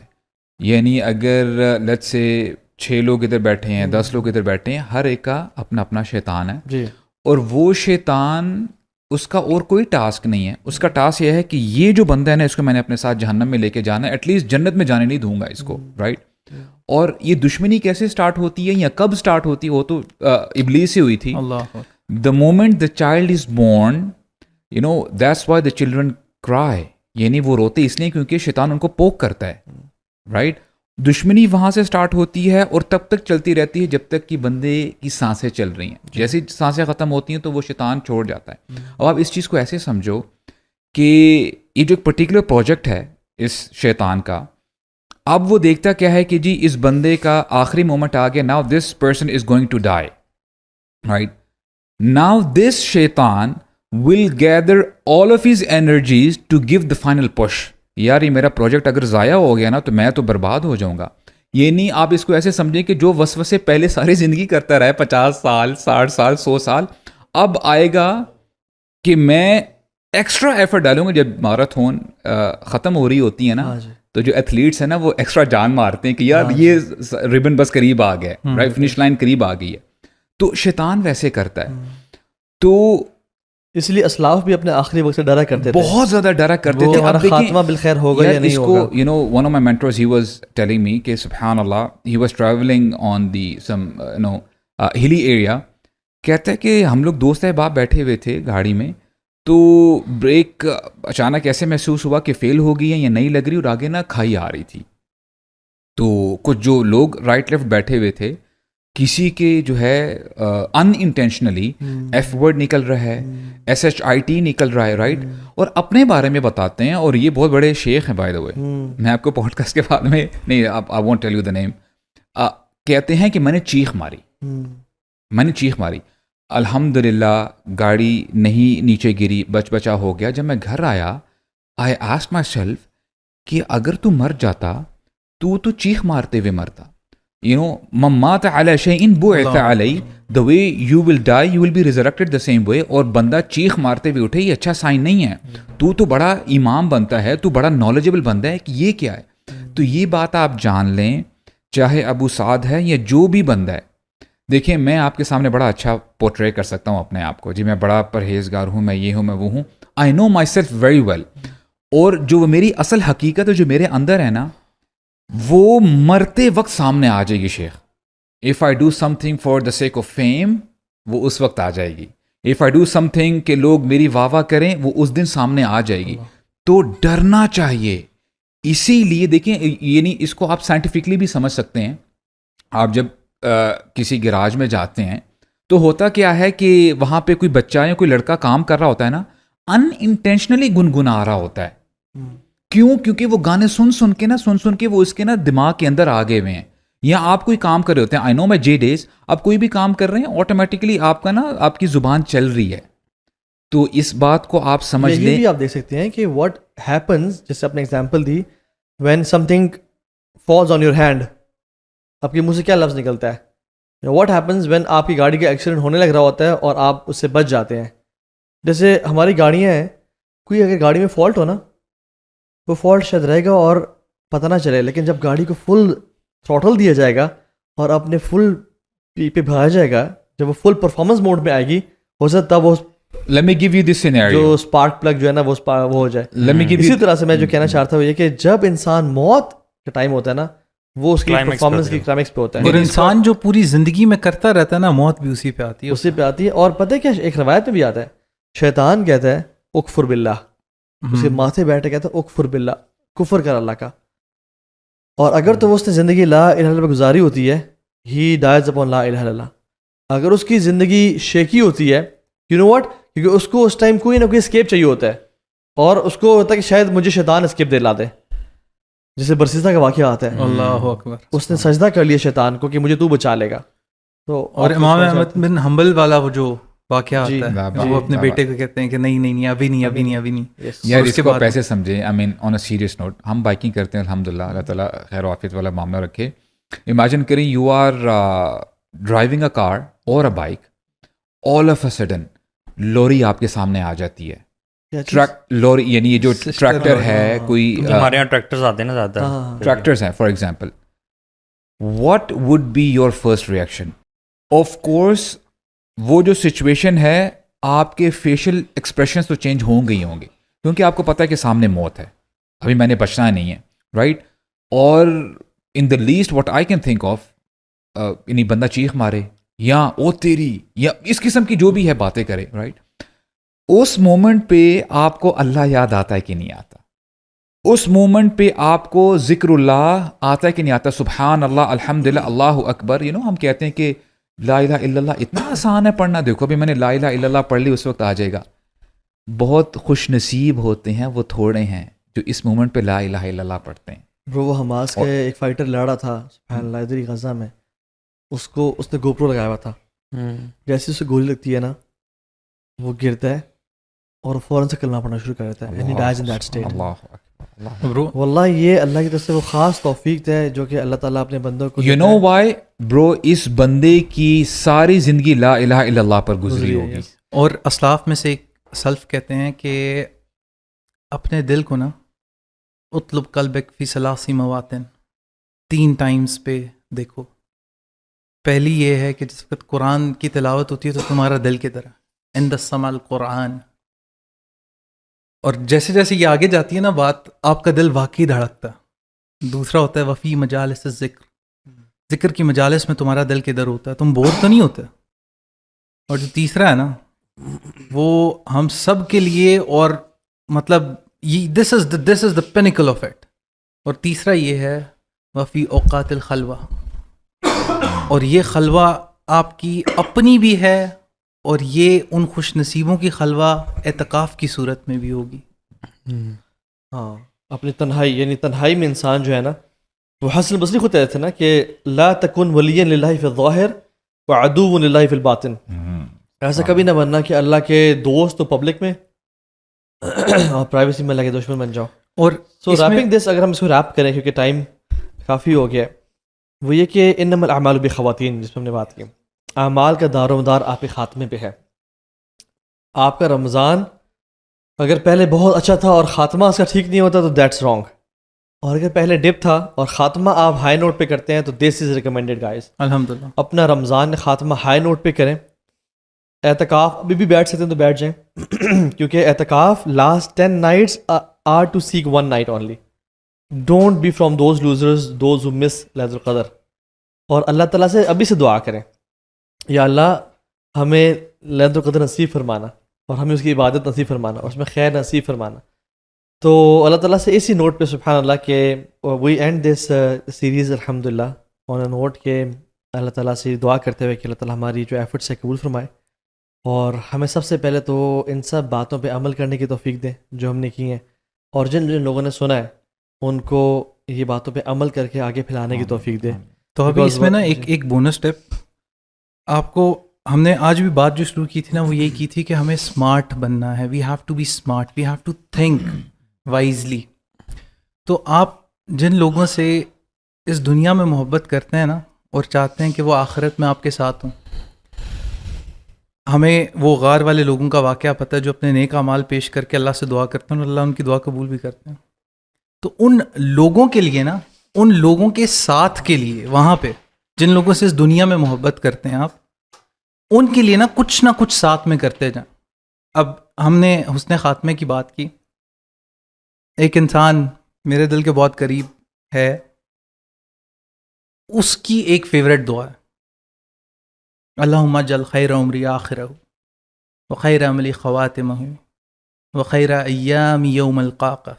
یعنی اگر لیٹس سے 6 لوگ ادھر بیٹھے ہیں, 10 لوگ ادھر بیٹھے ہیں, ہر ایک کا اپنا اپنا شیطان ہے. جی. اور وہ شیطان اس کا اور کوئی ٹاسک نہیں ہے. اس کا ٹاسک یہ ہے کہ یہ جو بندہ ہے نا اس کو میں نے اپنے ساتھ جہنم میں لے کے جانا ہے, ایٹ لیسٹ جنت میں جانے نہیں دوں گا اس کو, رائٹ. اور یہ دشمنی کیسے سٹارٹ ہوتی ہے یا کب سٹارٹ ہوتی ہے, وہ تو ابلیس سے ہوئی تھی. The moment the child is born, you know that's why the children cry, یعنی وہ روتے اس لیے کیونکہ شیطان ان کو پوک کرتا ہے, رائٹ. دشمنی وہاں سے سٹارٹ ہوتی ہے اور تب تک چلتی رہتی ہے جب تک کہ بندے کی سانسیں چل رہی ہیں. جیسے سانسیں ختم ہوتی ہیں تو وہ شیطان چھوڑ جاتا ہے. اب آپ اس چیز کو ایسے سمجھو کہ یہ جو پرٹیکولر پروجیکٹ ہے اس شیطان کا, اب وہ دیکھتا کیا ہے کہ جی اس بندے کا آخری مومنٹ آ گیا, now this person is going to die, right. Now this Shaitan will gather all of his energies to give the final push. یار یہ میرا پروجیکٹ اگر ضائع ہو گیا نا تو میں تو برباد ہو جاؤں گا. یہ نہیں آپ اس کو ایسے سمجھیں کہ جو وسوسے پہلے ساری زندگی کرتا رہا ہے 50 سال 60 سال 100 سال, اب آئے گا کہ میں ایکسٹرا ایفرٹ ڈالوں گا. جب میراتھن ختم ہو رہی ہوتی ہے نا تو جو ایتھلیٹس ہیں نا وہ ایکسٹرا جان مارتے ہیں کہ یار یہ ریبن بس قریب آ گیا ہے, رائٹ, فنش لائن قریب آ گئی ہے. تو شیطان ویسے کرتا ہے. تو اس لیے اسلاف بھی اپنے آخری وقت سے ڈرا کرتے تھے, بہت زیادہ ڈرا کرتے تھے. اب خاتمہ بالخیر ہوگا یا نہیں ہوگا. You know one of my mentors he was telling me کہ سبحان اللہ he was travelling on the some you know holy area. کہتا ہے کہ ہم لوگ دوست احباب بیٹھے ہوئے تھے گاڑی میں, تو بریک اچانک ایسے محسوس ہوا کہ فیل ہو گئی ہے یا نہیں لگ رہی, اور آگے نا کھائی آ رہی تھی. تو کچھ جو لوگ رائٹ لیفٹ بیٹھے ہوئے تھے, کسی کے جو ہے ان انٹینشنلی ایف ورڈ نکل رہا ہے, SHIT نکل رہا ہے, رائٹ. اور اپنے بارے میں بتاتے ہیں, اور یہ بہت بڑے شیخ ہیں بائی دا وے. میں آپ کو پوڈ کاسٹ کے بعد میں نہیں, I won't tell you the name. کہتے ہیں کہ میں نے چیخ ماری, الحمدللہ گاڑی نہیں نیچے گری, بچا ہو گیا. جب میں گھر آیا آئی آسک مائی سیلف کہ اگر تو مر جاتا تو چیخ مارتے ہوئے مرتا. You know, من مات علی شیء بعث علی, the way you will die you will be resurrected the same way. اور بندہ چیخ مارتے ہوئے اٹھے, یہ اچھا سائن نہیں ہے. تو بڑا امام بنتا ہے, تو بڑا نالجبل بندہ ہے کہ یہ کیا ہے. تو یہ بات آپ جان لیں, چاہے ابو سعد ہے یا جو بھی بندہ ہے. دیکھیں میں آپ کے سامنے بڑا اچھا پورٹرے کر سکتا ہوں اپنے آپ کو, جی میں بڑا پرہیزگار ہوں, میں یہ ہوں, میں وہ ہوں. آئی نو مائی سیلف ویری ویل. اور جو میری اصل حقیقت ہے جو میرے اندر ہے نا, وہ مرتے وقت سامنے آ جائے گی شیخ. If I do some thing for the sake of fame, وہ اس وقت آ جائے گی. If I do some thing کہ لوگ میری واہ واہ کریں, وہ اس دن سامنے آ جائے گی. تو ڈرنا چاہیے. اسی لیے دیکھیں, یعنی اس کو آپ سائنٹیفکلی بھی سمجھ سکتے ہیں. آپ جب کسی گراج میں جاتے ہیں تو ہوتا کیا ہے کہ وہاں پہ کوئی بچہ یا کوئی لڑکا کام کر رہا ہوتا ہے نا, ان انٹینشنلی گنگنا رہا ہوتا ہے. کیوں؟ کیونکہ وہ گانے سن کے وہ اس کے نا دماغ کے اندر آگے ہوئے ہیں. یا آپ کوئی کام کر رہے ہوتے ہیں, آئی نو میں جے ڈیز, آپ کوئی بھی کام کر رہے ہیں, آٹومیٹکلی آپ کا نا آپ کی زبان چل رہی ہے. تو اس بات کو آپ سمجھ لیں. یہ بھی آپ دیکھ سکتے ہیں کہ واٹ ہیپنز, جیسے آپ نے example the, when some thing falls on your hand, آپ کے منہ سے کیا لفظ نکلتا ہے. واٹ ہیپنز وین آپ کی گاڑی کا ایکسیڈنٹ ہونے لگ رہا ہوتا ہے اور آپ اس سے بچ جاتے ہیں. جیسے ہماری گاڑیاں ہیں, کوئی اگر گاڑی میں فالٹ ہو نا, وہ فالٹ شاید رہے گا اور پتہ نہ چلے, لیکن جب گاڑی کو فل تھروٹل دیا جائے گا اور اپنے فل پہ بھایا جائے گا, جب وہ فل پرفارمنس موڈ میں آئے گی, ہو سکتا وہ Let me give you this scenario. جو اسپارک پلگ جو ہے نا وہ ہو جائے. اسی طرح سے میں جو کہنا چاہتا ہوں یہ کہ جب انسان موت کا ٹائم ہوتا ہے نا, وہ اس کی پرفارمنس کی کلائمیکس پہ ہوتا ہے. اور انسان جو پوری زندگی میں کرتا رہتا ہے نا, موت بھی اسی پہ آتی ہے. اور پتہ ہے کیا, ایک روایت میں بھی آتا ہے, شیطان کہتا ہے اکفر باللہ, اس کے ماتھے بیٹھے کہتا ہے اکفر باللہ, کفر کر اللہ کا. اور اگر تو اس نے زندگی لا الہ الا اللہ گزاری ہوتی ہے, ہی ڈائز اپون لا الہ الا اللہ. اگر اس کی زندگی شیکی ہوتی ہے, یو نو واٹ, کیونکہ اس کو اس ٹائم کوئی نہ کوئی اسکیپ چاہیے ہوتا ہے, اور اس کو ہوتا ہے کہ شاید مجھے شیطان اسکیپ دے لا دے, جیسے برسیسہ کا واقعہ آتا ہے. اللہ اکبر. اس نے سجدہ کر لیا شیطان کو کہ مجھے تو بچا لے گا. تو اور امام احمد بن حنبل والا وہ جو واقعہ آتا ہے, وہ اپنے بیٹے کو کہتے ہیں کہ نہیں ابھی نہیں. یار اس کو آپ ایسے سمجھیں, آئی مین آن اے سیریس نوٹ, ہم بائکنگ کرتے ہیں الحمدللہ, اللہ تعالیٰ خیر و عافیت والا معاملہ رکھے. امیجن کریں یو آر ڈرائیونگ اے کار اور a bike, all of a sudden لوری آپ کے سامنے آ جاتی ہے. لوری یعنی یہ جو ٹریکٹر ہے, کوئی ہمارے یہاں ٹریکٹرز آتے ہیں نا زیادہ, ٹریکٹرز ہیں for example, what would be your first reaction? Of course وہ جو سچویشن ہے آپ کے فیشل ایکسپریشنس تو چینج ہوں گے ہی ہوں گے, کیونکہ آپ کو پتہ ہے کہ سامنے موت ہے, ابھی میں نے بچنا نہیں ہے, رائٹ. اور in the least what I can think of, یعنی بندہ چیخ مارے یا او تیری یا اس قسم کی جو بھی ہے باتیں کرے, رائٹ. اس مومنٹ پہ آپ کو اللہ یاد آتا ہے کہ نہیں آتا؟ اس مومنٹ پہ آپ کو ذکر اللہ آتا ہے کہ نہیں آتا؟ سبحان اللہ, الحمدللہ, اللہ اکبر. ہم کہتے ہیں کہ لا الہ الا اللہ اتنا آسان ہے پڑھنا. دیکھو ابھی میں نے لا الہ الا اللہ پڑھ لی, اس وقت آ جائے گا. بہت خوش نصیب ہوتے ہیں وہ تھوڑے ہیں جو اس مومنٹ پہ لا الہ الا اللہ پڑھتے ہیں. برو وہ حماس کے ایک فائٹر لڑا تھا سبحان اللہ ادھر غزہ میں, اس نے گوپرو لگایا ہوا تھا. جیسے اسے گولی لگتی ہے نا وہ گرتا ہے اور فوراً سے کلمہ پڑھنا شروع کر دیتا ہے, and he dies in that state. برو واللہ یہ اللہ کی طرف سے وہ خاص توفیق ہے جو کہ اللہ تعالیٰ اپنے بندوں کو یو نو وائی برو, اس بندے کی ساری زندگی لا الہ الا اللہ پر گزری ہوگی. اور اسلاف میں سے ایک سلف کہتے ہیں کہ اپنے دل کو نا اطلب قلبک فی ثلاثی مواطن, 3 ٹائمز پہ دیکھو. پہلی یہ ہے کہ جس وقت قرآن کی تلاوت ہوتی ہے تو تمہارا دل کی طرح عند السمع القرآن, اور جیسے جیسے یہ آگے جاتی ہے نا بات, آپ کا دل واقعی دھڑکتا. دوسرا ہوتا ہے وفی مجالس الذکر, ذکر کی مجالس میں تمہارا دل کدھر ہوتا ہے, تم بور تو نہیں ہوتے. اور جو تیسرا ہے نا وہ ہم سب کے لیے, اور مطلب دس is the pinnacle of it. اور تیسرا یہ ہے وفی اوقات الخلوہ, اور یہ خلوہ آپ کی اپنی بھی ہے اور یہ ان خوش نصیبوں کی خلوہ اعتکاف کی صورت میں بھی ہوگی. ہاں اپنی تنہائی, یعنی تنہائی میں انسان جو ہے نا, وہ حسن البصری خود کہتے تھے نا کہ لا تکن ولیا للہ فی الظاہر وعدو للہ فی الباطن. ایسا کبھی نہ بننا کہ اللہ کے دوست تو پبلک میں اور پرائیویسی میں اللہ کے دشمن بن جاؤ. اور سو ریپنگ دس, اگر ہم اس کو ریپ کریں کیونکہ ٹائم کافی ہو گیا, وہ یہ کہ انما الاعمال بخواتین, جس پہ ہم نے بات کی, اعمال کا دار و مدار آپ کے خاتمے پہ ہے. آپ کا رمضان اگر پہلے بہت اچھا تھا اور خاتمہ اس کا ٹھیک نہیں ہوتا تو دیٹس رانگ, اور اگر پہلے ڈپ تھا اور خاتمہ آپ ہائی نوٹ پہ کرتے ہیں تو دس از ریکمینڈیڈ گائز. الحمدللہ اپنا رمضان خاتمہ ہائی نوٹ پہ کریں. اعتکاف ابھی بھی بیٹھ سکتے ہیں تو بیٹھ جائیں کیونکہ اعتکاف last 10 nights are to seek 1 night only. Don't be from those losers, those who miss Laylatul Qadr. اور اللہ تعالیٰ سے ابھی سے دعا کریں, یا اللہ ہمیں لیلۃ القدر نصیب فرمانا اور ہمیں اس کی عبادت نصیب فرمانا اور اس میں خیر نصیب فرمانا. تو اللہ تعالیٰ سے اسی نوٹ پہ سبحان اللہ کہ وی اینڈ دس سیریز الحمدللہ آن اے نوٹ کہ اللہ تعالیٰ سے دعا کرتے ہوئے کہ اللہ تعالیٰ ہماری جو ایفرٹس ہے قبول فرمائے, اور ہمیں سب سے پہلے تو ان سب باتوں پہ عمل کرنے کی توفیق دیں جو ہم نے کی ہیں, اور جن لوگوں نے سنا ہے ان کو یہ باتوں پہ عمل کر کے آگے پھیلانے کی توفیق دیں. تو ابھی اس میں نا ایک بونس ٹپ آپ کو, ہم نے آج بھی بات جو شروع کی تھی نا وہ یہی کی تھی کہ ہمیں اسمارٹ بننا ہے. We have to be smart, we have to think wisely. تو آپ جن لوگوں سے اس دنیا میں محبت کرتے ہیں نا اور چاہتے ہیں کہ وہ آخرت میں آپ کے ساتھ ہوں, ہمیں وہ غار والے لوگوں کا واقعہ پتہ ہے جو اپنے نیک اعمال پیش کر کے اللہ سے دعا کرتے ہیں اور اللہ ان کی دعا قبول بھی کرتے ہیں. تو ان لوگوں کے لیے نا, ان لوگوں کے ساتھ کے لیے وہاں پہ جن لوگوں سے اس دنیا میں محبت کرتے ہیں آپ, ان کے لیے نا کچھ ساتھ میں کرتے جائیں. اب ہم نے حسن خاتمے کی بات کی, ایک انسان میرے دل کے بہت قریب ہے, اس کی ایک فیوریٹ دعا ہے اللہم اجعل خیر عمری آخرہ وخیر عملی خواتمہ وخیر ایام یوم القاک.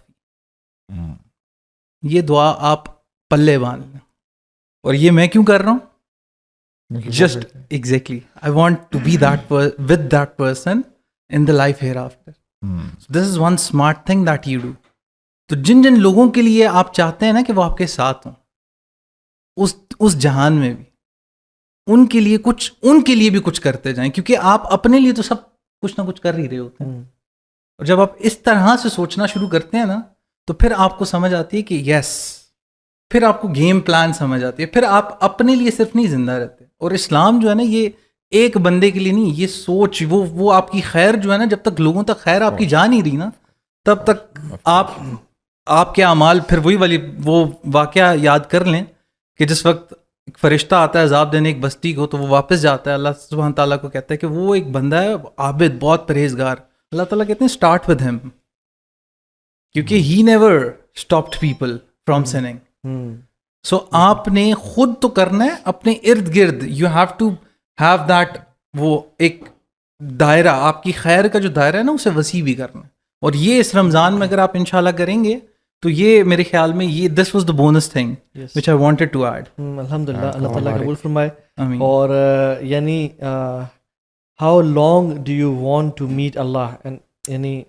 یہ دعا آپ پلے باندھ لیں. اور یہ میں کیوں کر رہا ہوں؟ Just exactly I want to be that with that person in the life hereafter. This is one smart thing that you do. تو جن لوگوں کے لیے آپ چاہتے ہیں نا کہ وہ آپ کے ساتھ ہوں اس جہان میں بھی, ان کے لیے بھی کچھ کرتے جائیں, کیونکہ آپ اپنے لیے تو سب کچھ نہ کچھ کر ہی رہے ہوتے ہیں. اور جب آپ اس طرح سے سوچنا شروع کرتے ہیں نا تو پھر آپ کو سمجھ آتی ہے کہ یس, پھر آپ کو گیم پلان سمجھ آتی ہے, پھر آپ اپنے لیے صرف نہیں زندہ رہتے. اور اسلام جو ہے نا یہ ایک بندے کے لیے نہیں, یہ سوچ وہ آپ کی خیر جو ہے نا, جب تک لوگوں تک خیر آپ کی جا نہیں رہی نا تب تک آپ کے اعمال, پھر وہی والی وہ واقعہ یاد کر لیں کہ جس وقت ایک فرشتہ آتا ہے عذاب دینے ایک بستی کو تو وہ واپس جاتا ہے, اللہ سبحانہ تعالیٰ کو کہتا ہے کہ وہ ایک بندہ ہے عابد, بہت پرہیزگار. اللہ تعالیٰ کہتے ہیں اسٹارٹ ود ہم, کیونکہ he never stopped people from sinning. So آپ نے خود تو کرنا ہے, اپنے ارد گرد you have to have that, وہ ایک دائرہ, آپ کی خیر کا جو دائرہ ہے نا اسے وسیع بھی کرنا ہے. اور یہ اس رمضان میں اگر آپ انشاءاللہ کریں گے تو یہ میرے خیال میں یہ this was the bonus thing which I wanted to add. الحمدللہ, اللہ تعالیٰ قبول فرمائے. آمین. اور یعنی how long do you want to meet Allah, and یعنی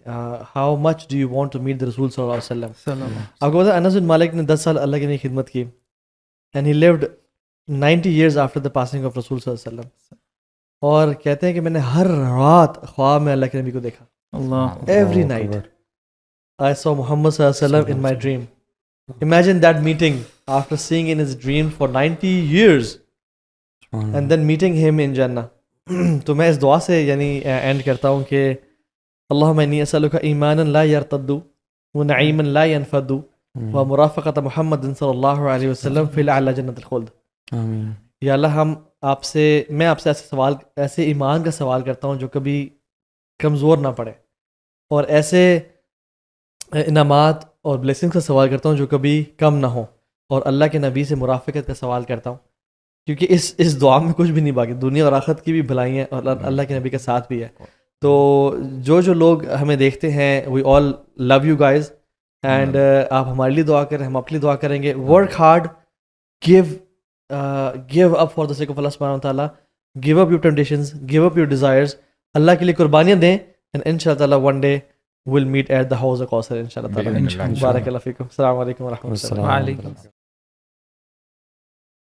how much do you want to meet the Rasool صلی اللہ علیہ وسلم. آپ کو پتا ہے انس بن مالک نے 10 سال اللہ کے لیے خدمت کی, and he lived 90 years after the passing of رسول صلی اللہ علیہ وسلم. اور کہتے ہیں کہ میں نے ہر رات خواب میں اللہ کے نبی کو دیکھا. Every night I saw Muhammad sallallahu alaihi wasallam in my dream. Imagine that meeting after seeing in his dream for 90 years and then meeting him in Jannah. تو میں اس دعا سے یعنی اینڈ کرتا ہوں کہ اللہم انی اسألک ایمانا لا یرتد ونعیما لا ینفد ومرافقۃ محمد صلی اللہ علیہ وسلم فی الاعلی جنت الخلد. یا اللہ میں آپ سے ایسے ایمان کا سوال کرتا ہوں جو کبھی کمزور نہ پڑے, اور ایسے انعامات اور بلیسنگ کا سوال کرتا ہوں جو کبھی کم نہ ہو, اور اللہ کے نبی سے مرافقت کا سوال کرتا ہوں کیونکہ اس دعا میں کچھ بھی نہیں باقی, دنیا اور آخرت کی بھی بھلائی ہیں اور اللہ کے نبی کے ساتھ بھی ہے. تو جو لوگ ہمیں دیکھتے ہیں وی آل لو یو گائز, اینڈ آپ ہمارے لیے دعا کریں, ہم آپ کے لیے دعا کریں گے. Work hard, give up for the sake of Allah subhanahu wa ta'ala, give up your temptations, give up your desires, اللہ کے لیے قربانیاں دیں, and inshallah ta'ala one day we'll meet at the house of Kausar inshallah ta'ala. بارک اللہ فیکم. السلام علیکم ورحمۃ اللہ.